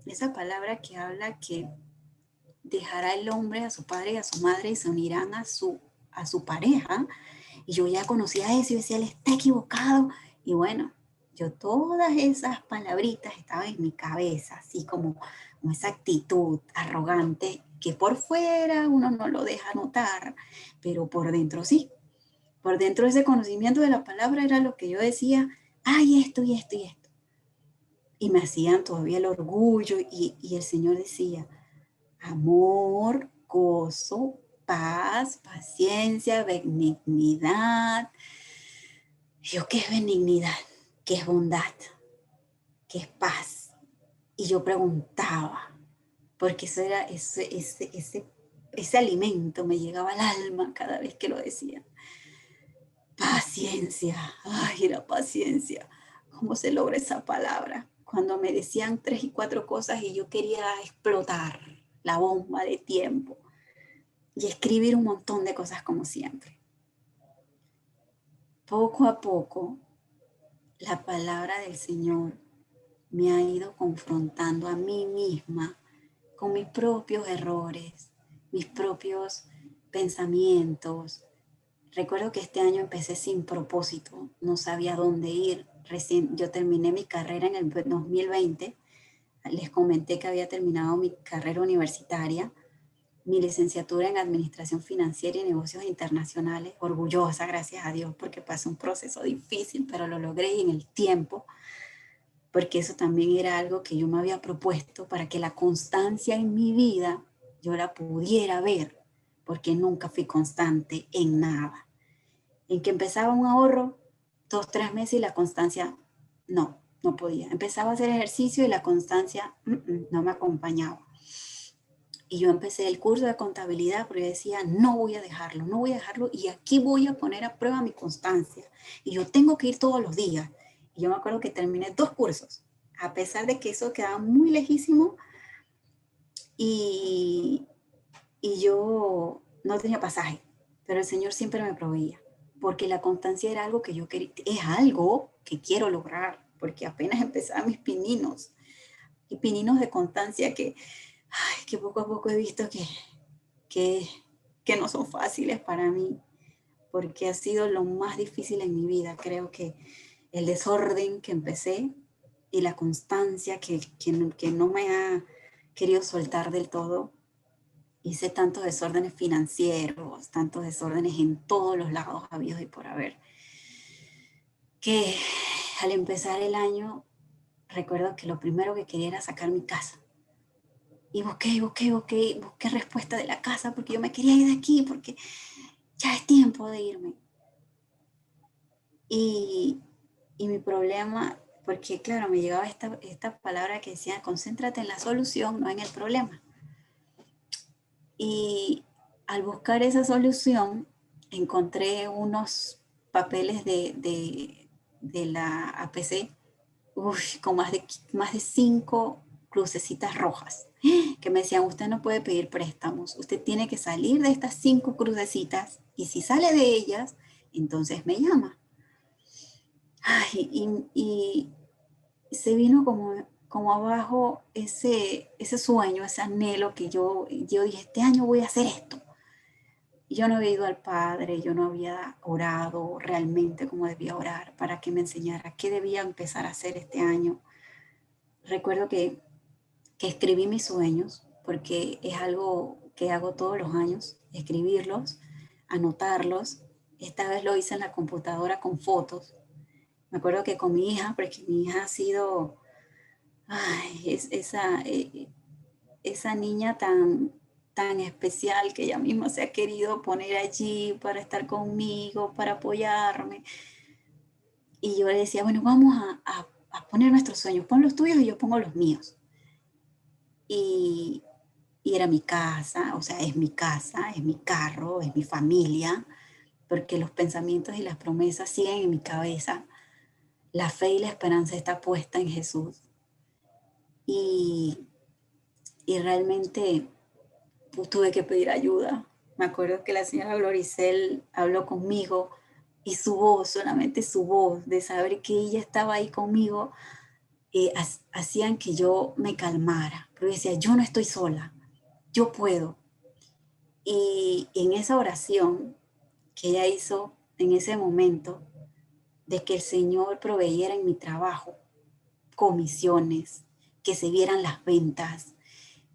esa palabra que habla que dejará el hombre a su padre y a su madre y se unirán a su pareja. Y yo ya conocía eso y decía, él está equivocado. Y bueno, yo todas esas palabritas estaban en mi cabeza, así como esa actitud arrogante que por fuera uno no lo deja notar, pero por dentro sí. Por dentro ese conocimiento de la palabra era lo que yo decía, ay, esto y esto y esto. Y me hacían todavía el orgullo y el Señor decía, amor, gozo, paz, paciencia, benignidad. Yo, ¿qué es benignidad? ¿Qué es bondad? ¿Qué es paz? Y yo preguntaba, porque eso era ese alimento me llegaba al alma cada vez que lo decía. Paciencia, ay, la paciencia. ¿Cómo se logra esa palabra? Cuando me decían 3 y 4 cosas y yo quería explotar la bomba de tiempo y escribir un montón de cosas como siempre. Poco a poco, la palabra del Señor me ha ido confrontando a mí misma con mis propios errores, mis propios pensamientos. Recuerdo que este año empecé sin propósito, no sabía dónde ir. Recién yo terminé mi carrera en el 2020. Les comenté que había terminado mi carrera universitaria, mi licenciatura en Administración Financiera y Negocios Internacionales. Orgullosa, gracias a Dios, porque pasé un proceso difícil, pero lo logré y en el tiempo, porque eso también era algo que yo me había propuesto para que la constancia en mi vida yo la pudiera ver, porque nunca fui constante en nada. En que empezaba un ahorro, 2, 3 meses y la constancia, no. no podía. Empezaba a hacer ejercicio y la constancia no me acompañaba. Y yo empecé el curso de contabilidad, pero yo decía, no voy a dejarlo, no voy a dejarlo, y aquí voy a poner a prueba mi constancia. Y yo tengo que ir todos los días. Y yo me acuerdo que terminé 2 cursos, a pesar de que eso quedaba muy lejísimo, y yo no tenía pasaje, pero el Señor siempre me proveía, porque la constancia era algo que yo quería, es algo que quiero lograr, porque apenas empezaba mis pininos, y pininos de constancia que poco a poco he visto que, que no son fáciles para mí, porque ha sido lo más difícil en mi vida. Creo que el desorden que empecé y la constancia que no me ha querido soltar del todo. Hice tantos desórdenes financieros, tantos desórdenes en todos los lados habidos y por haber, que al empezar el año recuerdo que lo primero que quería era sacar mi casa. Y busqué respuesta de la casa porque yo me quería ir de aquí, porque ya es tiempo de irme. Y mi problema, porque claro, me llegaba esta palabra que decía, concéntrate en la solución, no en el problema. Y al buscar esa solución, encontré unos papeles de la APC, con más de 5 crucecitas rojas, que me decían, usted no puede pedir préstamos, usted tiene que salir de estas 5 crucecitas, y si sale de ellas, entonces me llama. Y se vino como abajo ese sueño, ese anhelo que yo dije, este año voy a hacer esto. Yo no había ido al Padre, yo no había orado realmente como debía orar para que me enseñara qué debía empezar a hacer este año. Recuerdo que escribí mis sueños, porque es algo que hago todos los años, escribirlos, anotarlos. Esta vez lo hice en la computadora con fotos. Me acuerdo que con mi hija, porque mi hija ha sido esa niña tan especial, que ella misma se ha querido poner allí para estar conmigo, para apoyarme. Y yo le decía, bueno, vamos a poner nuestros sueños, pon los tuyos y yo pongo los míos. Y era mi casa, o sea, es mi casa, es mi carro, es mi familia, porque los pensamientos y las promesas siguen en mi cabeza. La fe y la esperanza está puesta en Jesús. Y realmente pues, tuve que pedir ayuda. Me acuerdo que la señora Gloricel habló conmigo, y su voz, solamente su voz, de saber que ella estaba ahí conmigo, hacían que yo me calmara. Pero decía, yo no estoy sola, yo puedo. Y en esa oración que ella hizo en ese momento, de que el Señor proveyera en mi trabajo comisiones, que se vieran las ventas,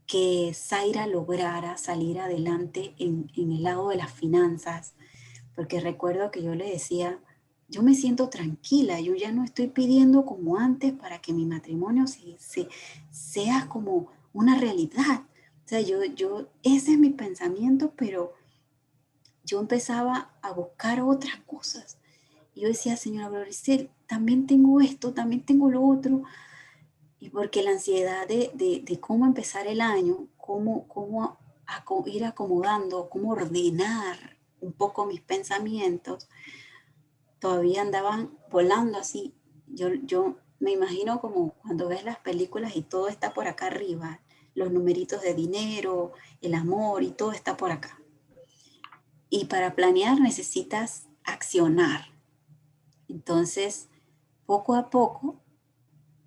que Zaira lograra salir adelante en el lado de las finanzas, porque recuerdo que yo le decía, yo me siento tranquila, yo ya no estoy pidiendo como antes para que mi matrimonio sea como una realidad. O sea, ese es mi pensamiento, pero yo empezaba a buscar otras cosas. Y yo decía, señora Gloricel, también tengo esto, también tengo lo otro. Y porque la ansiedad de cómo empezar el año, cómo ir acomodando, cómo ordenar un poco mis pensamientos, todavía andaban volando así. Yo me imagino como cuando ves las películas y todo está por acá arriba, los numeritos de dinero, el amor y todo está por acá. Y para planear necesitas accionar. Entonces, poco a poco,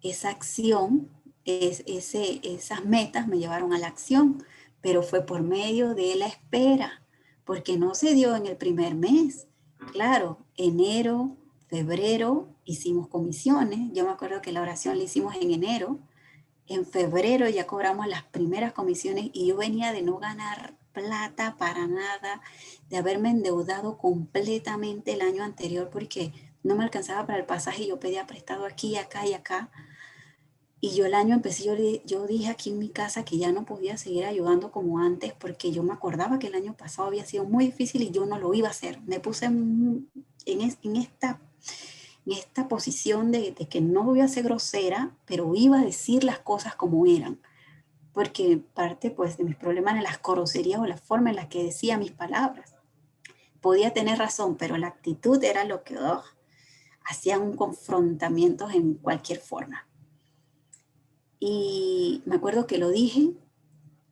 esa acción, esas metas me llevaron a la acción, pero fue por medio de la espera, porque no se dio en el primer mes. Claro, enero, febrero hicimos comisiones. Yo me acuerdo que la oración la hicimos en enero. En febrero ya cobramos las primeras comisiones y yo venía de no ganar plata para nada, de haberme endeudado completamente el año anterior porque no me alcanzaba para el pasaje y yo pedía prestado aquí, acá y acá. Y yo el año empecé, yo dije aquí en mi casa que ya no podía seguir ayudando como antes porque yo me acordaba que el año pasado había sido muy difícil y yo no lo iba a hacer. Me puse en esta posición de que no voy a ser grosera, pero iba a decir las cosas como eran. Porque parte pues de mis problemas eran las groserías o la forma en la que decía mis palabras. Podía tener razón, pero la actitud era lo que hacía un confrontamiento en cualquier forma. Y me acuerdo que lo dije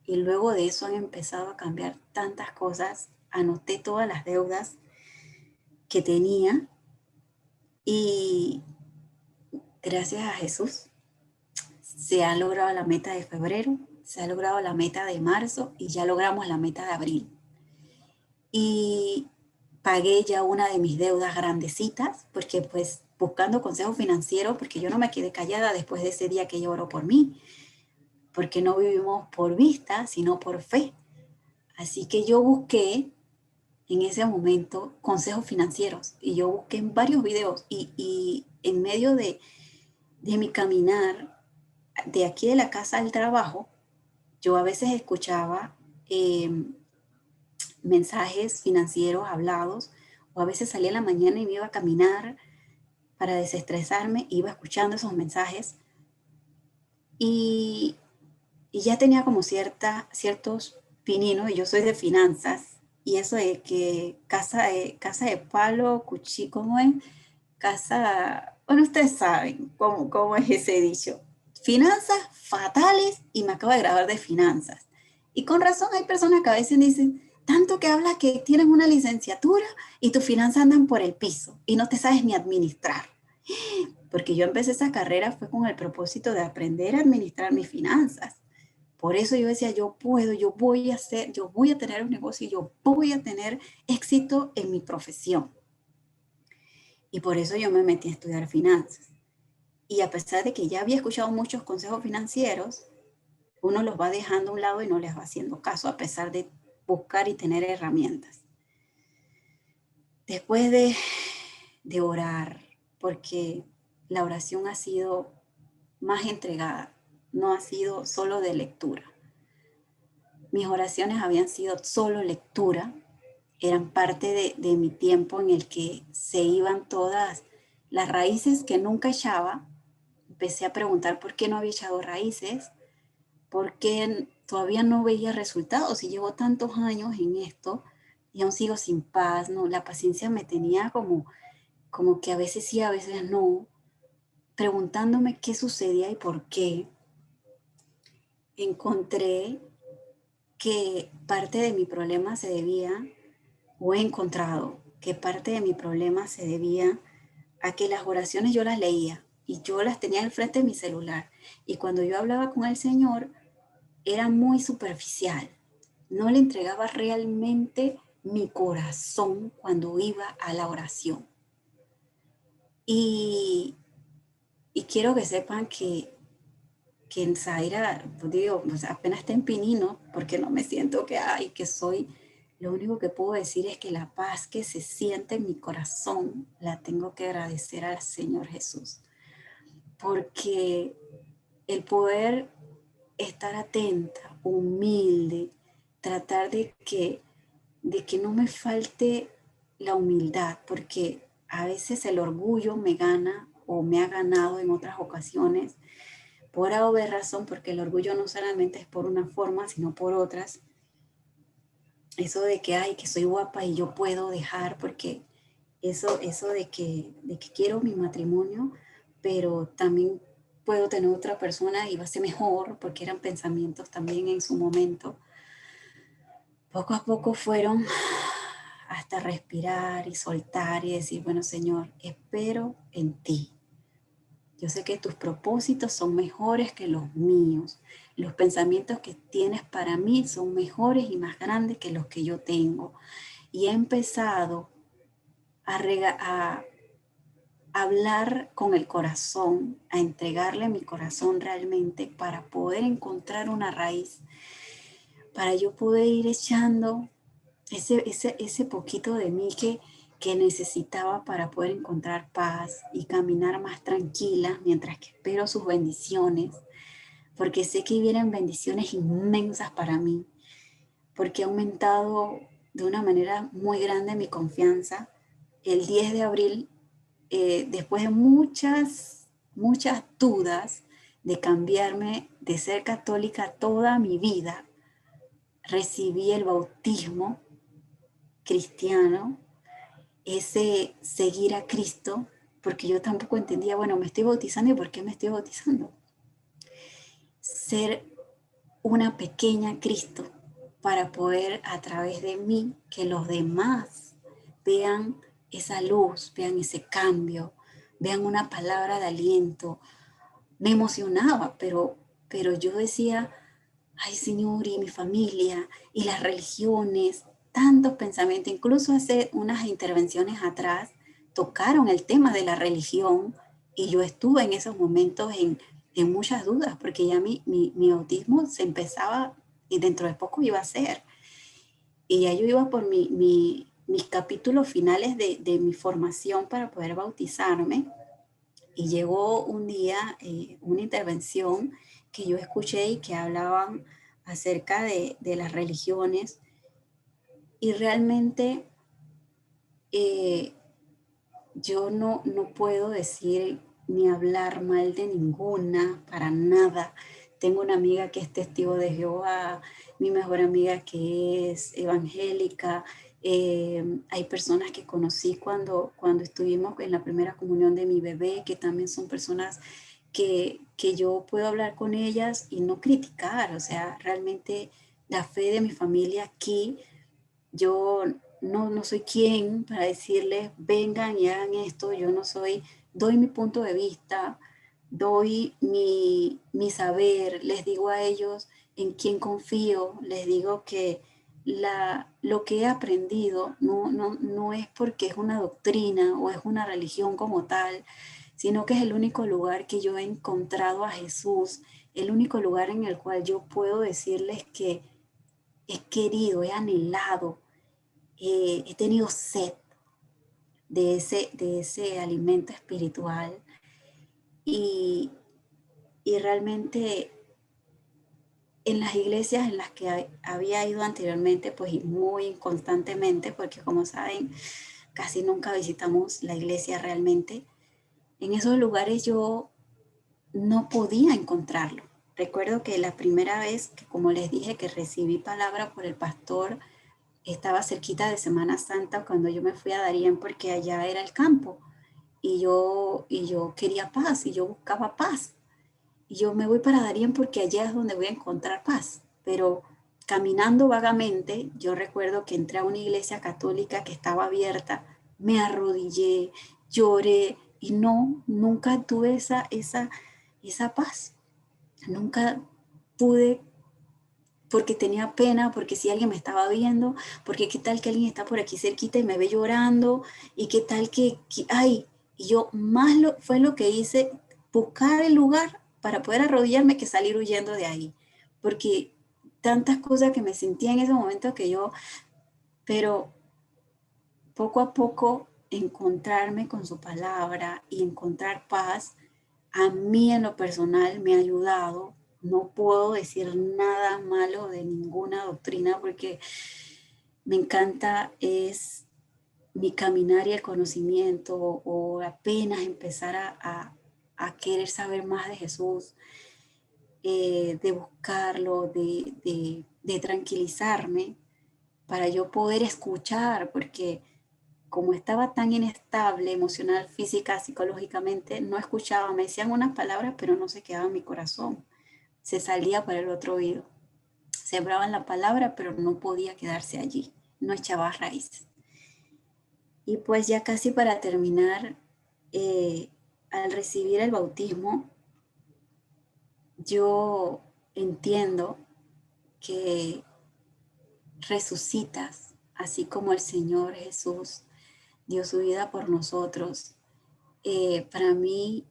y luego de eso han empezado a cambiar tantas cosas. Anoté todas las deudas que tenía y gracias a Jesús se ha logrado la meta de febrero, se ha logrado la meta de marzo y ya logramos la meta de abril. Y pagué ya una de mis deudas grandecitas, porque pues buscando consejo financiero, porque yo no me quedé callada después de ese día que ella oró por mí, porque no vivimos por vista, sino por fe. Así que yo busqué en ese momento consejos financieros y yo busqué en varios videos y en medio de mi caminar de aquí de la casa al trabajo, yo a veces escuchaba mensajes financieros hablados, o a veces salía en la mañana y me iba a caminar para desestresarme, iba escuchando esos mensajes y ya tenía como ciertos pininos, y yo soy de finanzas, y eso de que casa de palo, cuchillo, ¿cómo es? Casa, bueno, ustedes saben cómo es ese dicho. Finanzas fatales, y me acabo de grabar de finanzas. Y con razón hay personas que a veces dicen, tanto que hablas que tienes una licenciatura y tus finanzas andan por el piso y no te sabes ni administrar. Porque yo empecé esa carrera fue con el propósito de aprender a administrar mis finanzas. Por eso yo decía, yo puedo, yo voy a tener un negocio, yo voy a tener éxito en mi profesión. Y por eso yo me metí a estudiar finanzas. Y a pesar de que ya había escuchado muchos consejos financieros, uno los va dejando a un lado y no les va haciendo caso, a pesar de buscar y tener herramientas. Después de orar, porque la oración ha sido más entregada, no ha sido solo de lectura. Mis oraciones habían sido solo lectura, eran parte de mi tiempo en el que se iban todas las raíces que nunca echaba. Empecé a preguntar por qué no había echado raíces, por qué todavía no veía resultados y llevo tantos años en esto y aún sigo sin paz, ¿no? La paciencia me tenía como que a veces sí, a veces no, preguntándome qué sucedía y por qué. Encontré que parte de mi problema se debía, o he encontrado que parte de mi problema se debía a que las oraciones yo las leía y yo las tenía al frente de mi celular. Y cuando yo hablaba con el Señor, era muy superficial. No le entregaba realmente mi corazón cuando iba a la oración. Y quiero que sepan que en Zaira, pues digo, pues apenas está en pinino, porque no me siento que soy. Lo único que puedo decir es que la paz que se siente en mi corazón la tengo que agradecer al Señor Jesús. Porque el poder estar atenta, humilde, tratar de que no me falte la humildad, porque a veces el orgullo me gana o me ha ganado en otras ocasiones por A o B razón, porque el orgullo no solamente es por una forma, sino por otras. Eso de que, ay, que soy guapa y yo puedo dejar, porque eso de que quiero mi matrimonio, pero también puedo tener otra persona y va a ser mejor, porque eran pensamientos también en su momento. Poco a poco fueron hasta respirar y soltar y decir, bueno, Señor, espero en ti. Yo sé que tus propósitos son mejores que los míos. Los pensamientos que tienes para mí son mejores y más grandes que los que yo tengo. Y he empezado a hablar con el corazón, a entregarle mi corazón realmente para poder encontrar una raíz, para yo poder ir echando ese poquito de mí que necesitaba para poder encontrar paz y caminar más tranquila mientras que espero sus bendiciones, porque sé que vienen bendiciones inmensas para mí, porque ha aumentado de una manera muy grande mi confianza. El 10 de abril después de muchas dudas de cambiarme de ser católica toda mi vida, recibí el bautismo cristiano, ese seguir a Cristo, porque yo tampoco entendía, bueno, me estoy bautizando y por qué me estoy bautizando. Ser una pequeña Cristo para poder a través de mí que los demás vean esa luz, vean ese cambio, vean una palabra de aliento. Me emocionaba, pero yo decía, ay Señor, y mi familia, y las religiones, tantos pensamientos, incluso hace unas intervenciones atrás, tocaron el tema de la religión, y yo estuve en esos momentos en muchas dudas, porque ya mi autismo se empezaba, y dentro de poco iba a ser, y ya yo iba por mis capítulos finales de mi formación para poder bautizarme, y llegó un día una intervención que yo escuché y que hablaban acerca de las religiones, y realmente yo no puedo decir ni hablar mal de ninguna, para nada. Tengo una amiga que es testigo de Jehová, mi mejor amiga que es evangélica. Hay personas que conocí cuando estuvimos en la primera comunión de mi bebé, que también son personas que yo puedo hablar con ellas y no criticar. O sea, realmente la fe de mi familia aquí, yo no soy quien para decirles vengan y hagan esto. Yo no soy, doy mi punto de vista, doy mi saber, les digo a ellos en quién confío, les digo que lo que he aprendido no es porque es una doctrina o es una religión como tal, sino que es el único lugar que yo he encontrado a Jesús, el único lugar en el cual yo puedo decirles que he querido, he anhelado, he tenido sed de ese alimento espiritual, y, y realmente en las iglesias en las que había ido anteriormente, pues muy constantemente, porque como saben, casi nunca visitamos la iglesia realmente, en esos lugares yo no podía encontrarlo. Recuerdo que la primera vez que, como les dije, que recibí palabra por el pastor, estaba cerquita de Semana Santa cuando yo me fui a Darién, porque allá era el campo y yo quería paz y yo buscaba paz. Y yo me voy para Darién porque allá es donde voy a encontrar paz. Pero caminando vagamente, yo recuerdo que entré a una iglesia católica que estaba abierta, me arrodillé, lloré y nunca tuve esa paz. Nunca pude, porque tenía pena, porque si alguien me estaba viendo, porque qué tal que alguien está por aquí cerquita y me ve llorando, y qué tal ay, y yo fue lo que hice, buscar el lugar para poder arrodillarme que salir huyendo de ahí, porque tantas cosas que me sentía en ese momento pero poco a poco encontrarme con su palabra y encontrar paz, a mí en lo personal me ha ayudado. No puedo decir nada malo de ninguna doctrina porque me encanta es mi caminar y el conocimiento, o apenas empezar a querer saber más de Jesús, de buscarlo, de tranquilizarme para yo poder escuchar, porque como estaba tan inestable emocional, física, psicológicamente, no escuchaba, me decían unas palabras, pero no se quedaba en mi corazón, se salía para el otro oído. Sembraban la palabra, pero no podía quedarse allí, no echaba raíz. Y pues ya casi para terminar, al recibir el bautismo, yo entiendo que resucitas, así como el Señor Jesús dio su vida por nosotros. Para mí,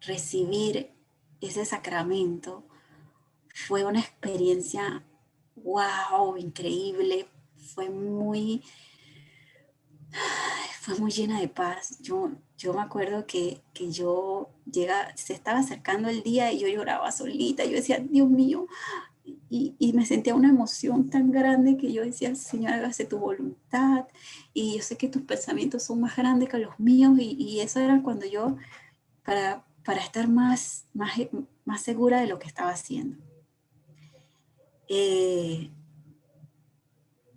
recibir ese sacramento fue una experiencia, wow, increíble, fue muy, fue muy llena de paz. Yo me acuerdo que se estaba acercando el día y yo lloraba solita, yo decía, Dios mío, y me sentía una emoción tan grande que yo decía, Señor, hágase tu voluntad, y yo sé que tus pensamientos son más grandes que los míos, y eso era cuando yo, para estar más segura de lo que estaba haciendo.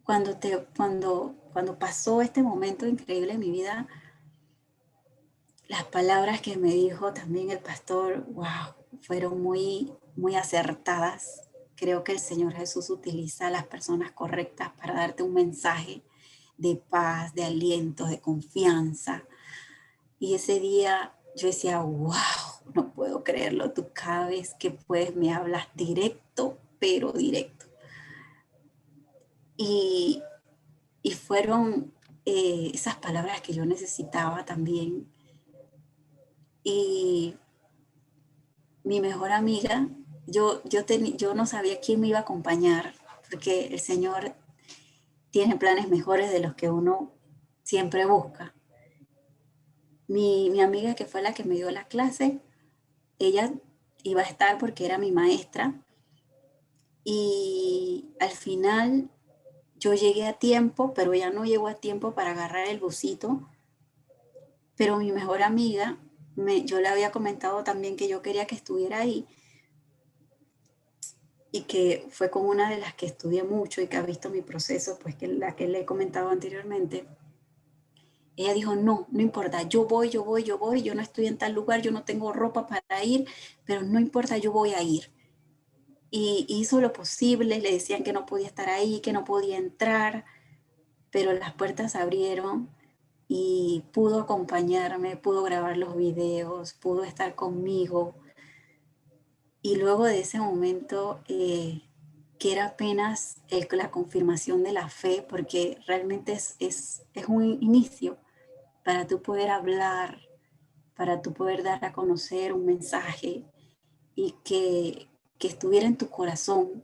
Cuando pasó este momento increíble en mi vida, las palabras que me dijo también el pastor, wow, fueron muy, muy acertadas. Creo que el Señor Jesús utiliza a las personas correctas para darte un mensaje de paz, de aliento, de confianza. Y ese día yo decía, wow, no puedo creerlo. Tú cada vez que puedes me hablas directo, pero directo. Y fueron esas palabras que yo necesitaba también. Y mi mejor amiga, yo no sabía quién me iba a acompañar, porque el Señor tiene planes mejores de los que uno siempre busca. Mi amiga, que fue la que me dio la clase, ella iba a estar porque era mi maestra, y al final yo llegué a tiempo, pero ella no llegó a tiempo para agarrar el busito. Pero mi mejor amiga, yo le había comentado también que yo quería que estuviera ahí, y que fue con una de las que estudié mucho y que ha visto mi proceso, pues que la que le he comentado anteriormente. Ella dijo, no importa, yo voy, yo no estoy en tal lugar, yo no tengo ropa para ir, pero no importa, yo voy a ir. Y hizo lo posible, le decían que no podía estar ahí, que no podía entrar, pero las puertas se abrieron y pudo acompañarme, pudo grabar los videos, pudo estar conmigo. Y luego de ese momento, que era apenas la confirmación de la fe, porque realmente es un inicio para tú poder hablar, para tú poder dar a conocer un mensaje y que estuviera en tu corazón.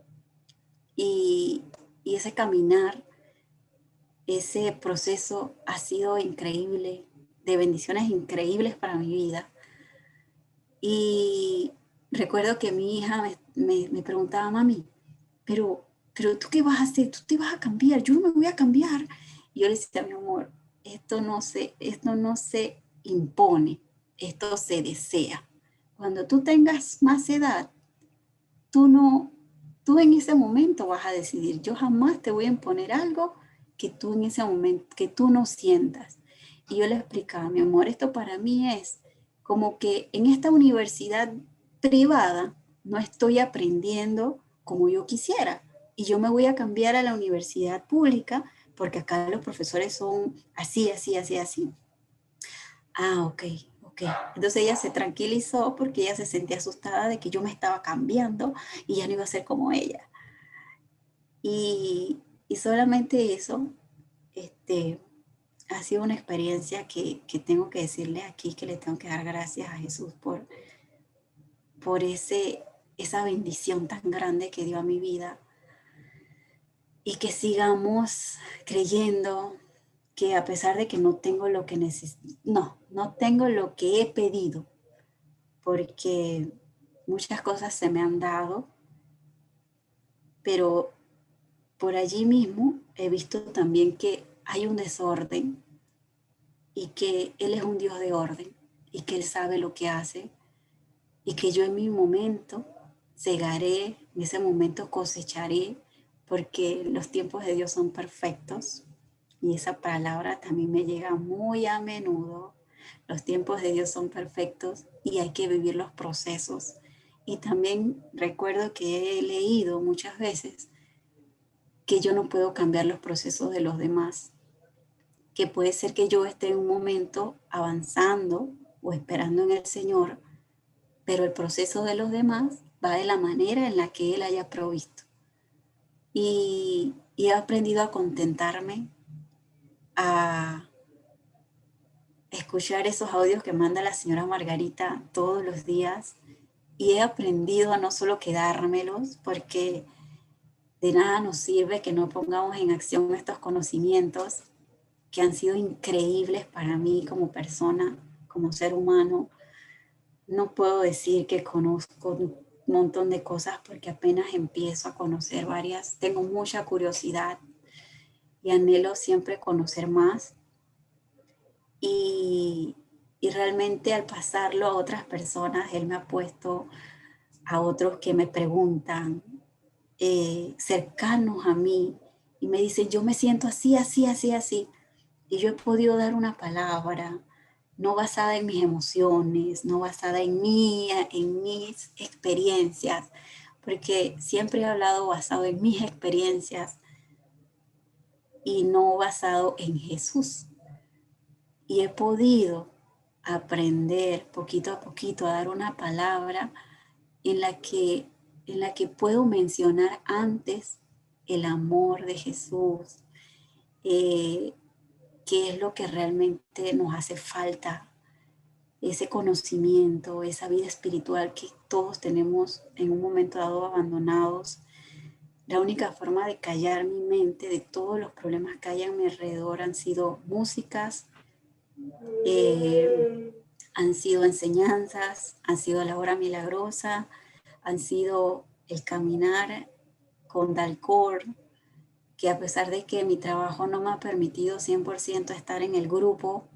Y ese caminar, ese proceso ha sido increíble, de bendiciones increíbles para mi vida. Y recuerdo que mi hija me preguntaba, mami, pero ¿tú qué vas a hacer? ¿Tú te vas a cambiar? Yo no me voy a cambiar. Y yo le decía, mi amor, esto no se impone, esto se desea. Cuando tú tengas más edad, tú en ese momento vas a decidir. Yo jamás te voy a imponer algo que tú en ese momento, que tú no sientas. Y yo le explicaba, mi amor, esto para mí es como que en esta universidad privada no estoy aprendiendo como yo quisiera. Y yo me voy a cambiar a la universidad pública porque acá los profesores son así, así, así, así. Ah, ok. Entonces ella se tranquilizó porque ella se sentía asustada de que yo me estaba cambiando y ya no iba a ser como ella. Y solamente eso, ha sido una experiencia que tengo que decirle aquí, que le tengo que dar gracias a Jesús por esa bendición tan grande que dio a mi vida. Y que sigamos creyendo que a pesar de que no tengo lo que necesito, no tengo lo que he pedido, porque muchas cosas se me han dado, pero por allí mismo he visto también que hay un desorden y que Él es un Dios de orden y que Él sabe lo que hace y que yo en mi momento segaré, en ese momento cosecharé, porque los tiempos de Dios son perfectos y esa palabra también me llega muy a menudo. Los tiempos de Dios son perfectos y hay que vivir los procesos. Y también recuerdo que he leído muchas veces que yo no puedo cambiar los procesos de los demás, que puede ser que yo esté en un momento avanzando o esperando en el Señor, pero el proceso de los demás va de la manera en la que Él haya provisto. Y he aprendido a contentarme, a escuchar esos audios que manda la señora Margarita todos los días, y he aprendido a no solo quedármelos, porque de nada nos sirve que no pongamos en acción estos conocimientos que han sido increíbles para mí como persona, como ser humano. No puedo decir que conozco montón de cosas porque apenas empiezo a conocer varias. Tengo mucha curiosidad y anhelo siempre conocer más. Y realmente al pasarlo a otras personas, Él me ha puesto a otros que me preguntan, cercanos a mí, y me dicen, yo me siento así, así, así, así. Y yo he podido dar una palabra, no basada en mis emociones, no basada en mí, en mis experiencias, porque siempre he hablado basado en mis experiencias y no basado en Jesús. Y he podido aprender poquito a poquito a dar una palabra en la que puedo mencionar antes el amor de Jesús, qué es lo que realmente nos hace falta, ese conocimiento, esa vida espiritual que todos tenemos en un momento dado abandonados. La única forma de callar mi mente de todos los problemas que hay a mi alrededor han sido músicas, han sido enseñanzas, han sido la hora milagrosa, han sido el caminar con Dalcor, que a pesar de que mi trabajo no me ha permitido 100% estar en el grupo,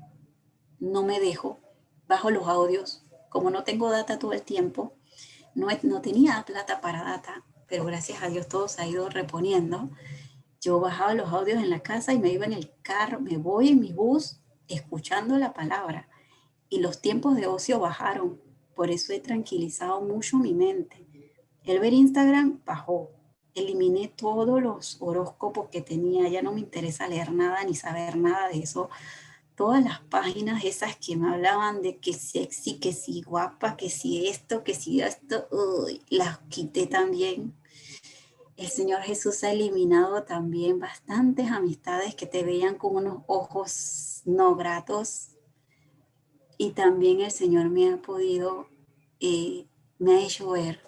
no me dejo, bajo los audios, como no tengo data todo el tiempo, no tenía plata para data, pero gracias a Dios todo se ha ido reponiendo. Yo bajaba los audios en la casa y me iba en el carro, me voy en mi bus escuchando la palabra y los tiempos de ocio bajaron. Por eso he tranquilizado mucho mi mente. El ver Instagram bajó. Eliminé todos los horóscopos que tenía. Ya no me interesa leer nada ni saber nada de eso. Todas las páginas esas que me hablaban de que sexy, que si guapa, que si esto, las quité también. El Señor Jesús ha eliminado también bastantes amistades que te veían con unos ojos no gratos. Y también el Señor me ha podido, me ha hecho ver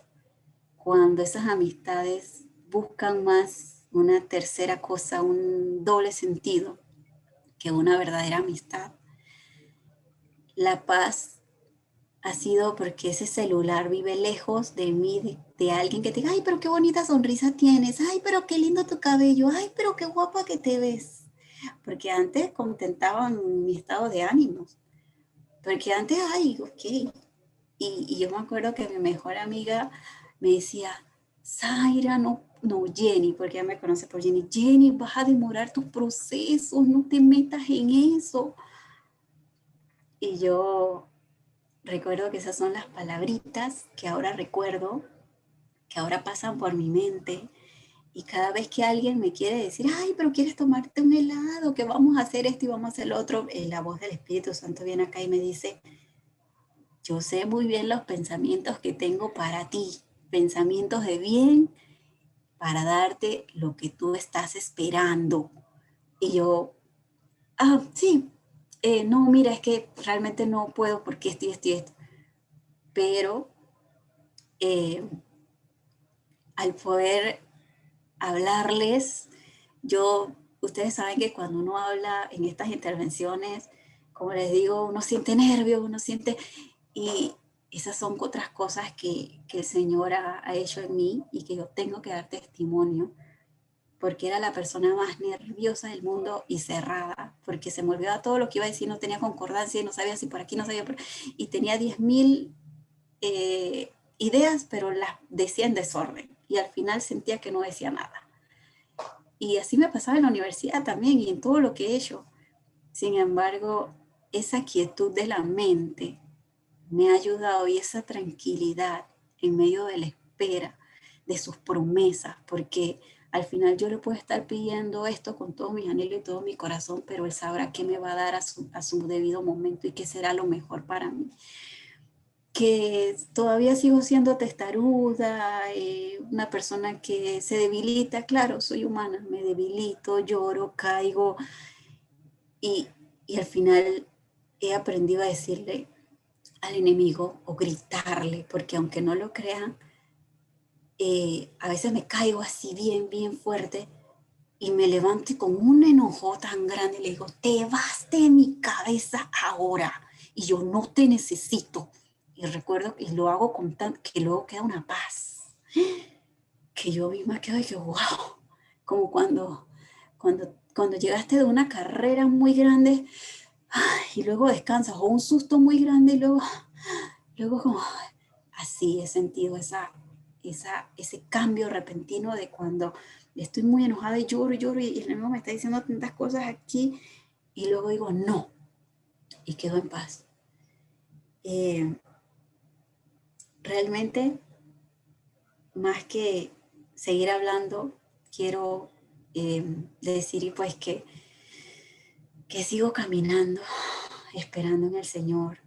cuando esas amistades buscan más una tercera cosa, un doble sentido que una verdadera amistad. La paz ha sido porque ese celular vive lejos de mí, de alguien que te diga, ay, pero qué bonita sonrisa tienes, ay, pero qué lindo tu cabello, ay, pero qué guapa que te ves. Porque antes contentaban mi estado de ánimos. Porque antes, ay, ok. Y yo me acuerdo que mi mejor amiga me decía, Zaira, no, Jenny, porque ella me conoce por Jenny, Jenny, vas a demorar tus procesos, no te metas en eso. Y yo recuerdo que esas son las palabritas que ahora recuerdo, que ahora pasan por mi mente. Y cada vez que alguien me quiere decir, ay, pero quieres tomarte un helado, que vamos a hacer esto y vamos a hacer lo otro, la voz del Espíritu Santo viene acá y me dice, yo sé muy bien los pensamientos que tengo para ti, pensamientos de bien para darte lo que tú estás esperando. Y yo, sí, no, mira, es que realmente no puedo porque esto y esto y esto. Pero al poder hablarles, ustedes saben que cuando uno habla en estas intervenciones, como les digo, uno siente nervios, uno siente, y esas son otras cosas que el Señor ha hecho en mí y que yo tengo que dar testimonio, porque era la persona más nerviosa del mundo y cerrada, porque se me olvidaba todo lo que iba a decir, no tenía concordancia y no sabía si por aquí, no sabía por... y tenía 10.000 ideas, pero las decía en desorden y al final sentía que no decía nada. Y así me pasaba en la universidad también y en todo lo que he hecho. Sin embargo, esa quietud de la mente me ha ayudado y esa tranquilidad en medio de la espera de sus promesas, porque al final yo le puedo estar pidiendo esto con todo mi anhelo y todo mi corazón, pero Él sabrá qué me va a dar a su debido momento y qué será lo mejor para mí. Que todavía sigo siendo testaruda, una persona que se debilita, claro, soy humana, me debilito, lloro, caigo y al final he aprendido a decirle al enemigo o gritarle, porque aunque no lo crean, a veces me caigo así bien, bien fuerte y me levanto y con un enojo tan grande le digo, te vas de mi cabeza ahora y yo no te necesito. Y recuerdo, y lo hago con tan, que luego queda una paz, que yo misma quedo y que wow, como cuando llegaste de una carrera muy grande y luego descansas, o un susto muy grande y luego como, así he sentido ese cambio repentino de cuando estoy muy enojada y lloro y el enemigo me está diciendo tantas cosas aquí y luego digo no y quedo en paz. Realmente, más que seguir hablando, quiero decir pues que sigo caminando, esperando en el Señor,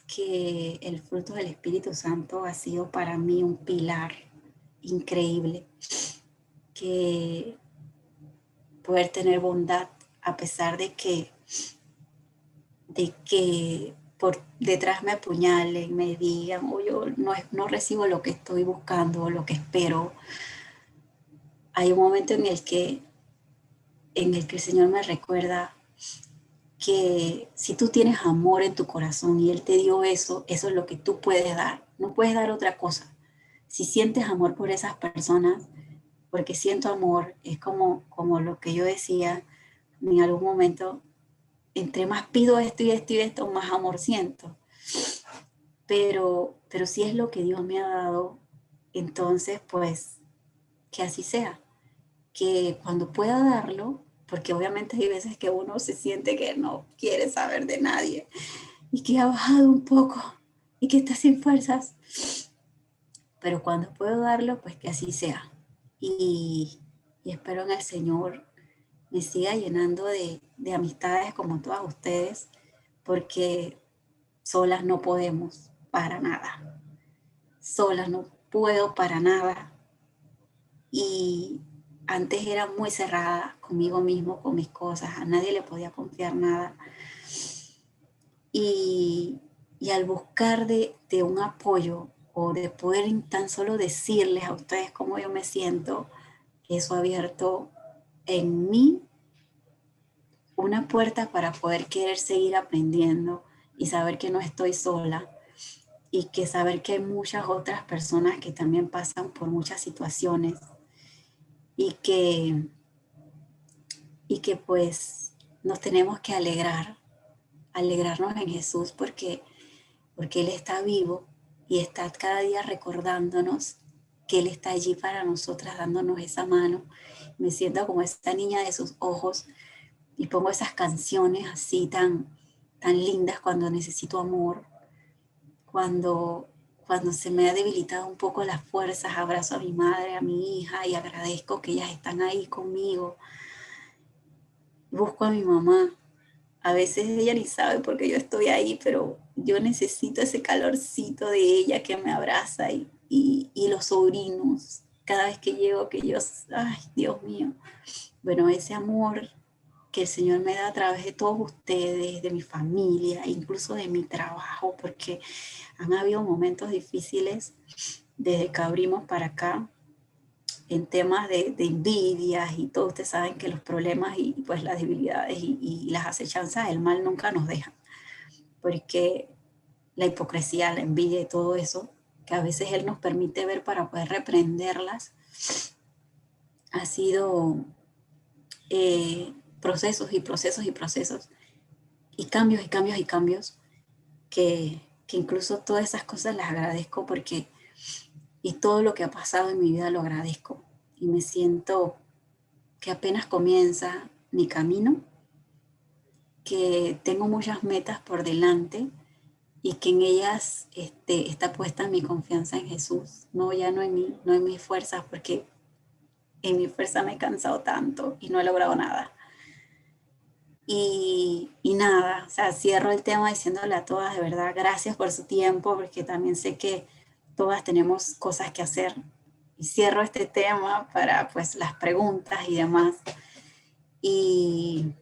que el fruto del Espíritu Santo ha sido para mí un pilar increíble, que poder tener bondad a pesar de que por detrás me apuñalen, me digan, o yo no recibo lo que estoy buscando o lo que espero. Hay un momento en el que el Señor me recuerda que si tú tienes amor en tu corazón y Él te dio eso, eso es lo que tú puedes dar. No puedes dar otra cosa. Si sientes amor por esas personas, porque siento amor, es como lo que yo decía en algún momento, entre más pido esto y esto y esto, más amor siento. Pero si es lo que Dios me ha dado, entonces pues que así sea. Que cuando pueda darlo, porque obviamente hay veces que uno se siente que no quiere saber de nadie y que ha bajado un poco y que está sin fuerzas, pero cuando puedo darlo, pues que así sea. Y, y espero en el Señor me siga llenando de amistades como todas ustedes, porque solas no podemos para nada. Solas no puedo para nada. Y antes era muy cerrada conmigo mismo, con mis cosas, a nadie le podía confiar nada. Y, y al buscar de un apoyo o de poder tan solo decirles a ustedes cómo yo me siento, eso ha abierto en mí una puerta para poder querer seguir aprendiendo y saber que no estoy sola y que saber que hay muchas otras personas que también pasan por muchas situaciones y que pues nos tenemos que alegrarnos en Jesús porque Él está vivo y está cada día recordándonos que Él está allí para nosotras, dándonos esa mano. Me siento como esta niña de sus ojos y pongo esas canciones así tan lindas cuando necesito amor, cuando, cuando se me ha debilitado un poco las fuerzas, abrazo a mi madre, a mi hija y agradezco que ellas están ahí conmigo. Busco a mi mamá. A veces ella ni sabe porque yo estoy ahí, pero yo necesito ese calorcito de ella que me abraza y los sobrinos. Cada vez que llego, que yo, ay, Dios mío. Bueno, ese amor que el Señor me da a través de todos ustedes, de mi familia, incluso de mi trabajo, porque han habido momentos difíciles desde que abrimos para acá en temas de envidias y todos ustedes saben que los problemas y pues las debilidades y las acechanzas del mal nunca nos dejan, porque la hipocresía, la envidia y todo eso, que a veces Él nos permite ver para poder reprenderlas, ha sido procesos y procesos y procesos y cambios y cambios y cambios que incluso todas esas cosas las agradezco porque y todo lo que ha pasado en mi vida lo agradezco y me siento que apenas comienza mi camino, que tengo muchas metas por delante y que en ellas está puesta mi confianza en Jesús, no ya no en mí, no en mis fuerzas, porque en mi fuerza me he cansado tanto y no he logrado nada. Y nada, o sea, cierro el tema diciéndole a todas de verdad gracias por su tiempo, porque también sé que todas tenemos cosas que hacer. Y cierro este tema para pues las preguntas y demás. Y,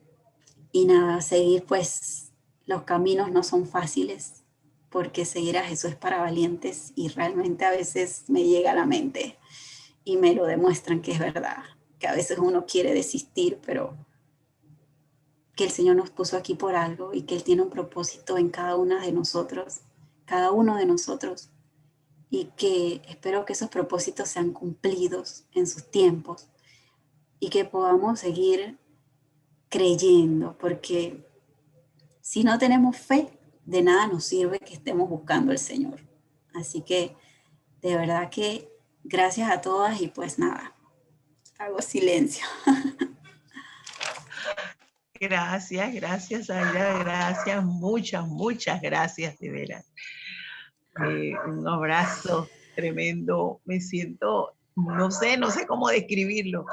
y nada, seguir pues los caminos no son fáciles, porque seguir a Jesús es para valientes y realmente a veces me llega a la mente y me lo demuestran que es verdad, que a veces uno quiere desistir, pero que el Señor nos puso aquí por algo y que Él tiene un propósito en cada una de nosotros cada uno de nosotros y que espero que esos propósitos sean cumplidos en sus tiempos y que podamos seguir creyendo, porque si no tenemos fe, de nada nos sirve que estemos buscando al Señor. Así que de verdad que gracias a todas y pues nada, hago silencio. Gracias, gracias, Aida, gracias, muchas gracias, de veras. Un abrazo tremendo, me siento, no sé cómo describirlo.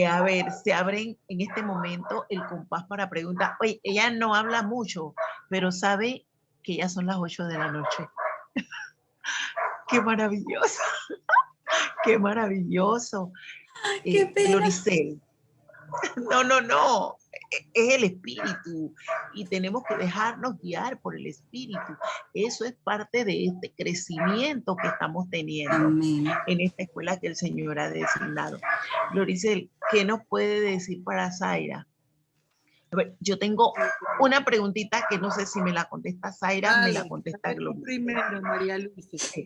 A ver, se abren en este momento el compás para preguntas. Oye, ella no habla mucho, pero sabe que ya son las 8 de la noche. ¡Qué maravilloso! ¡Qué maravilloso! ¡Qué pena! Gloricel. No. Es el espíritu y tenemos que dejarnos guiar por el espíritu. Eso es parte de este crecimiento que estamos teniendo Amén. en esta escuela que el Señor ha designado. Gloricel, ¿qué nos puede decir para Zaira? A ver, yo tengo una preguntita que no sé si me la contesta Zaira, me la contesta Gloricel. Primero, María Luisa.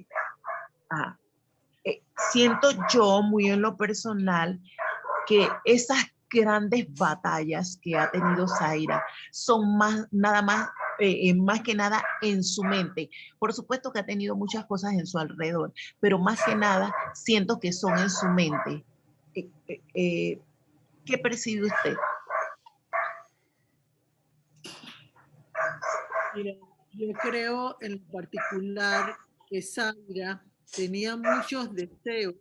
Ah, siento yo muy en lo personal que esas grandes batallas que ha tenido Zaira son más que nada en su mente. Por supuesto que ha tenido muchas cosas en su alrededor, pero más que nada siento que son en su mente. ¿Qué percibe usted? Mira, yo creo en particular que Zaira tenía muchos deseos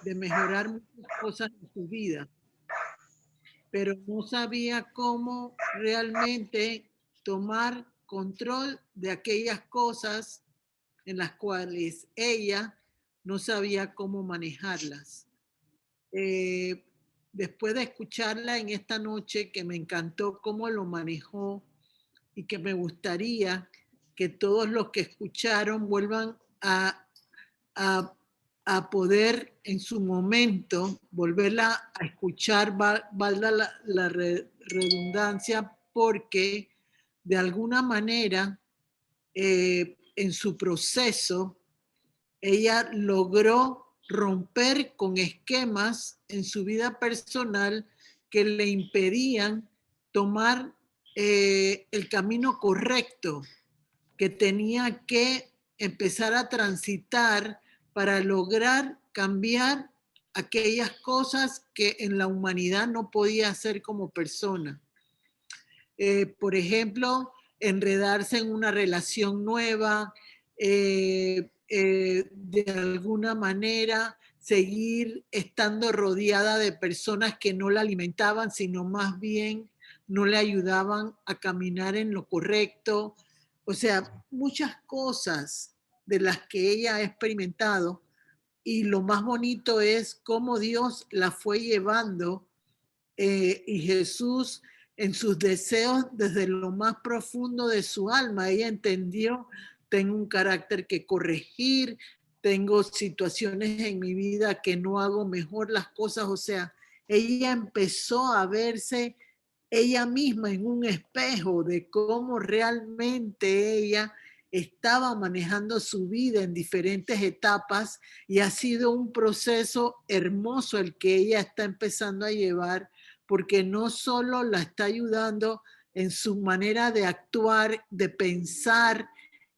de mejorar muchas cosas en su vida, pero no sabía cómo realmente tomar control de aquellas cosas en las cuales ella no sabía cómo manejarlas. Después de escucharla en esta noche, que me encantó cómo lo manejó y que me gustaría que todos los que escucharon vuelvan a, a poder en su momento volverla a escuchar, valga la redundancia, porque de alguna manera en su proceso ella logró romper con esquemas en su vida personal que le impedían tomar el camino correcto que tenía que empezar a transitar para lograr cambiar aquellas cosas que en la humanidad no podía hacer como persona. Por ejemplo, enredarse en una relación nueva, de alguna manera seguir estando rodeada de personas que no la alimentaban, sino más bien no le ayudaban a caminar en lo correcto. O sea, muchas cosas de las que ella ha experimentado, y lo más bonito es cómo Dios la fue llevando y Jesús en sus deseos desde lo más profundo de su alma. Ella entendió, tengo un carácter que corregir, tengo situaciones en mi vida que no hago mejor las cosas. O sea, ella empezó a verse ella misma en un espejo de cómo realmente ella estaba manejando su vida en diferentes etapas, y ha sido un proceso hermoso el que ella está empezando a llevar, porque no solo la está ayudando en su manera de actuar, de pensar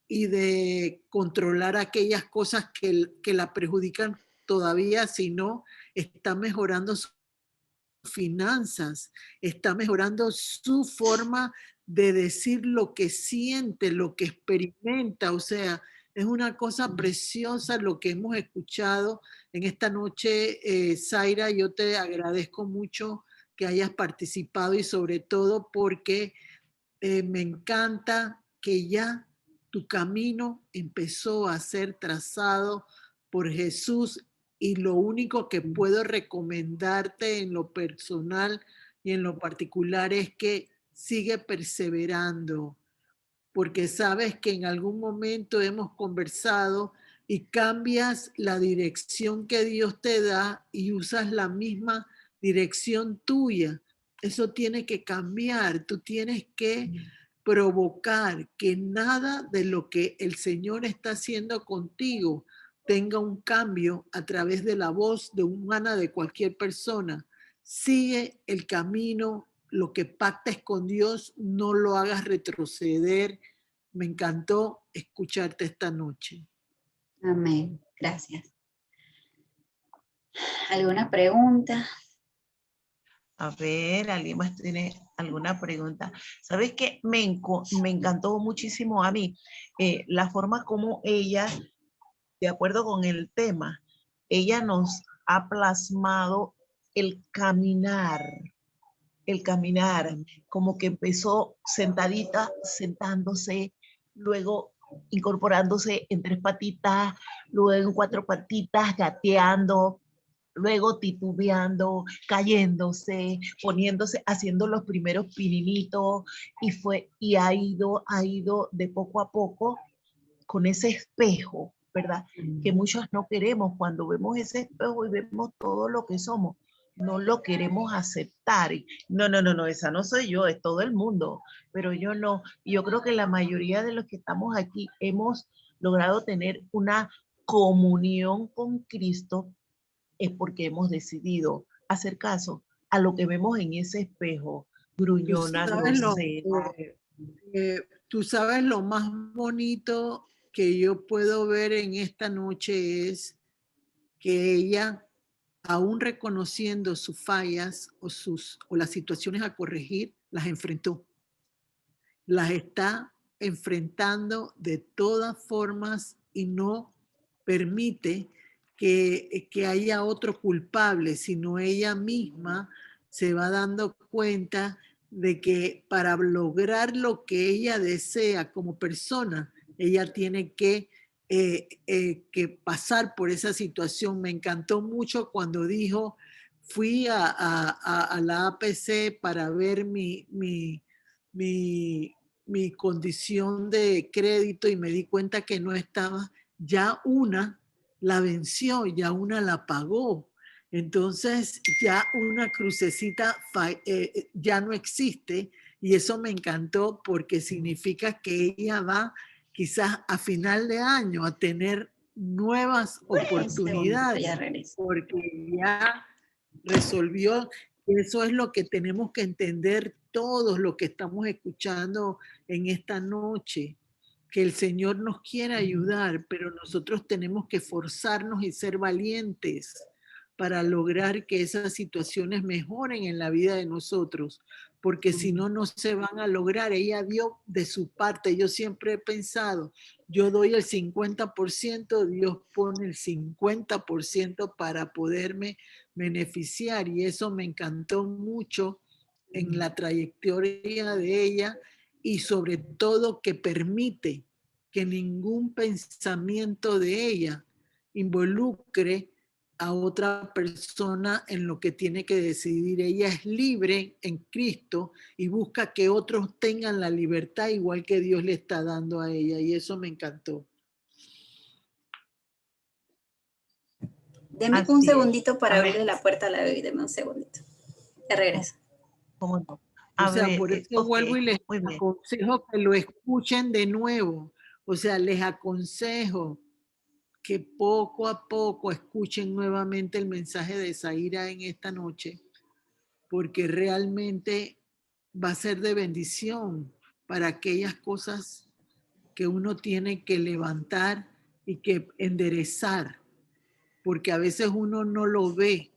y de controlar aquellas cosas que la perjudican todavía, sino está mejorando su finanzas, está mejorando su forma de decir lo que siente, lo que experimenta. O sea, es una cosa preciosa lo que hemos escuchado en esta noche. Zaira, yo te agradezco mucho que hayas participado, y sobre todo porque me encanta que ya tu camino empezó a ser trazado por Jesús, y lo único que puedo recomendarte en lo personal y en lo particular es que sigue perseverando, porque sabes que en algún momento hemos conversado y cambias la dirección que Dios te da y usas la misma dirección tuya. Eso tiene que cambiar. Tú tienes que provocar que nada de lo que el Señor está haciendo contigo tenga un cambio a través de la voz de humana de cualquier persona. Sigue el camino, lo que pactes con Dios, no lo hagas retroceder. Me encantó escucharte esta noche. Amén. Gracias. ¿Alguna pregunta? A ver, ¿alguien más tiene alguna pregunta? ¿Sabes qué? Me encantó muchísimo a mí la forma como ella, de acuerdo con el tema, ella nos ha plasmado el caminar, como que empezó sentadita, sentándose, luego incorporándose en 3 patitas, luego en 4 patitas, gateando, luego titubeando, cayéndose, poniéndose, haciendo los primeros pininitos y ha ido de poco a poco con ese espejo, ¿verdad? Que muchos no queremos cuando vemos ese espejo y vemos todo lo que somos. No lo queremos aceptar. No, esa no soy yo, es todo el mundo, pero yo no. Y yo creo que la mayoría de los que estamos aquí hemos logrado tener una comunión con Cristo es porque hemos decidido hacer caso a lo que vemos en ese espejo, Tú gruñona, sabes grosera. tú sabes lo más bonito que yo puedo ver en esta noche es que ella, aún reconociendo sus fallas o las situaciones a corregir, las enfrentó. Las está enfrentando de todas formas y no permite que haya otro culpable, sino ella misma se va dando cuenta de que para lograr lo que ella desea como persona, ella tiene que pasar por esa situación. Me encantó mucho cuando dijo, fui a la APC para ver mi condición de crédito y me di cuenta que no estaba, ya una la venció, ya una la pagó. Entonces ya una crucecita ya no existe y eso me encantó porque significa que ella va quizás a final de año a tener nuevas Un segundito, oportunidades ya regreso. porque ya resolvió. Eso es lo que tenemos que entender todos los que estamos escuchando en esta noche, que el Señor nos quiere ayudar, pero nosotros tenemos que forzarnos y ser valientes para lograr que esas situaciones mejoren en la vida de nosotros, porque si no, no se van a lograr. Ella dio de su parte. Yo siempre he pensado, yo doy el 50%, Dios pone el 50% para poderme beneficiar, y eso me encantó mucho en la trayectoria de ella, y sobre todo que permite que ningún pensamiento de ella involucre a otra persona en lo que tiene que decidir. Ella es libre en Cristo y busca que otros tengan la libertad igual que Dios le está dando a ella, y eso me encantó. Deme Así un es. segundito para A ver, abrirle la puerta a la bebé. Deme un segundito. Ya regreso. ¿cómo no? O A sea, ver, por eso ok, vuelvo y les muy bien. aconsejo que lo escuchen de nuevo. O sea, les aconsejo que poco a poco escuchen nuevamente el mensaje de Zaira en esta noche, porque realmente va a ser de bendición para aquellas cosas que uno tiene que levantar y que enderezar, porque a veces uno no lo ve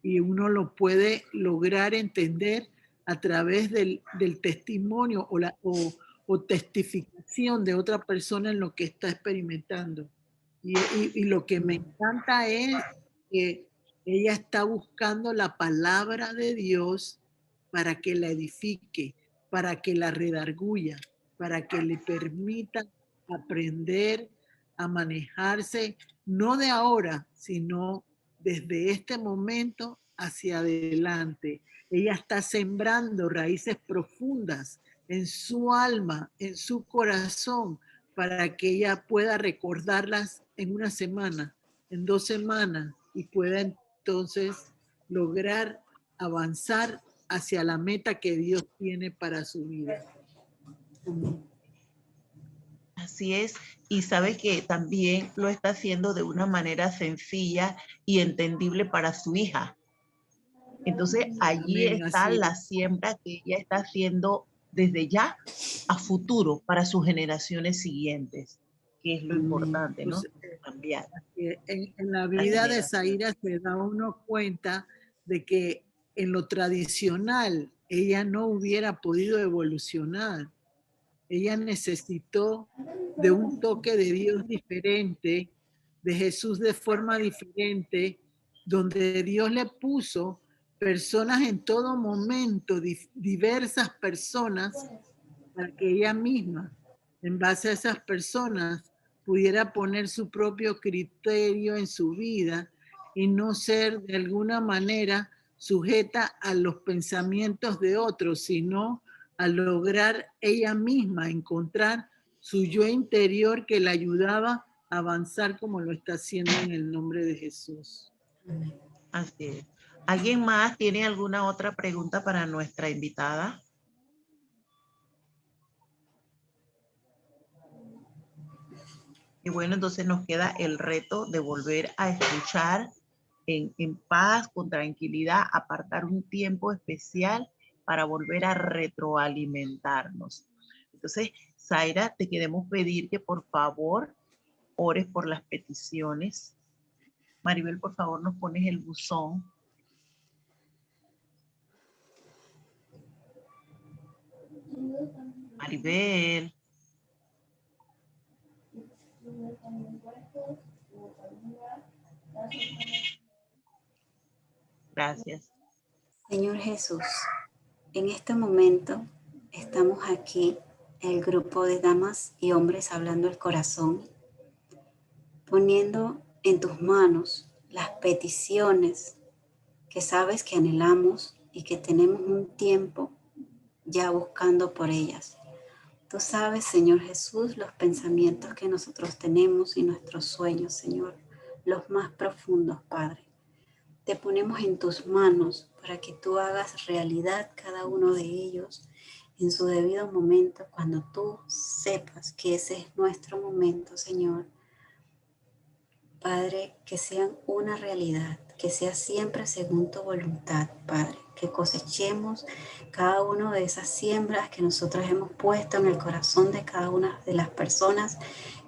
y uno lo puede lograr entender a través del testimonio o testificación de otra persona en lo que está experimentando. Y lo que me encanta es que ella está buscando la palabra de Dios para que la edifique, para que la redarguya, para que le permita aprender a manejarse, no de ahora, sino desde este momento hacia adelante. Ella está sembrando raíces profundas en su alma, en su corazón, para que ella pueda recordarlas en una semana, en 2 semanas, y pueda entonces lograr avanzar hacia la meta que Dios tiene para su vida. Amén. Así es, y sabe que también lo está haciendo de una manera sencilla y entendible para su hija. Entonces allí Amén, está así la es. siembra que ella está haciendo desde ya a futuro para sus generaciones siguientes, que es lo Amén. importante, ¿no? Pues, Cambiar en la la vida de generación. Zaira se da uno cuenta de que en lo tradicional ella no hubiera podido evolucionar. Ella necesitó de un toque de Dios diferente, de Jesús de forma diferente, donde Dios le puso personas en todo momento, diversas personas, para que ella misma, en base a esas personas, pudiera poner su propio criterio en su vida y no ser de alguna manera sujeta a los pensamientos de otros, sino a lograr ella misma encontrar su yo interior que la ayudaba a avanzar como lo está haciendo en el nombre de Jesús. Amén. Así es. ¿Alguien más tiene alguna otra pregunta para nuestra invitada? Y bueno, entonces nos queda el reto de volver a escuchar en paz, con tranquilidad, apartar un tiempo especial para volver a retroalimentarnos. Entonces, Zaira, te queremos pedir que por favor ores por las peticiones. Maribel, por favor, nos pones el buzón. Maribel. Gracias. Señor Jesús, en este momento estamos aquí, el grupo de damas y hombres hablando el corazón, poniendo en tus manos las peticiones que sabes que anhelamos y que tenemos un tiempo ya buscando por ellas. Tú sabes, Señor Jesús, los pensamientos que nosotros tenemos y nuestros sueños, Señor, los más profundos, Padre. Te ponemos en tus manos para que tú hagas realidad cada uno de ellos en su debido momento, cuando tú sepas que ese es nuestro momento, Señor. Padre, que sean una realidad, que sea siempre según tu voluntad, Padre, que cosechemos cada una de esas siembras que nosotros hemos puesto en el corazón de cada una de las personas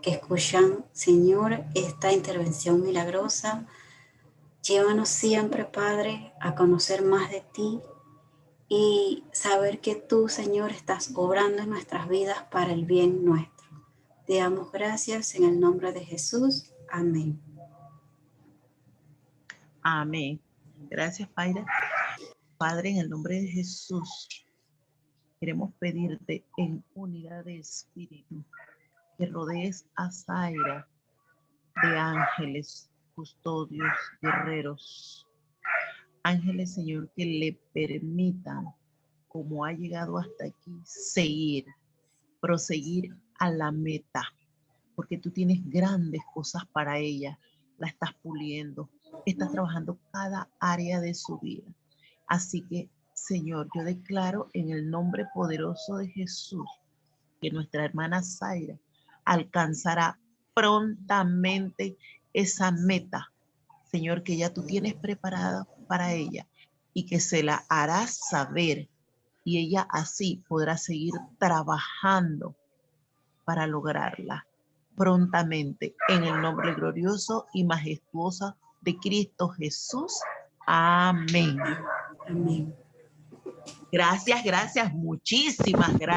que escuchan, Señor, esta intervención milagrosa. Llévanos siempre, Padre, a conocer más de ti y saber que tú, Señor, estás obrando en nuestras vidas para el bien nuestro. Te damos gracias en el nombre de Jesús. Amén. Amén. Gracias, Paira. Padre, en el nombre de Jesús, queremos pedirte en unidad de espíritu que rodees a Zaira de ángeles, custodios, guerreros. Ángeles, Señor, que le permitan, como ha llegado hasta aquí, seguir, proseguir a la meta, porque tú tienes grandes cosas para ella, la estás puliendo, estás trabajando cada área de su vida. Así que, Señor, yo declaro en el nombre poderoso de Jesús que nuestra hermana Zaira alcanzará prontamente esa meta, Señor, que ya tú tienes preparada para ella y que se la harás saber y ella así podrá seguir trabajando para lograrla prontamente en el nombre glorioso y majestuoso de Cristo Jesús. Amén. Amén. Gracias, gracias, muchísimas gracias.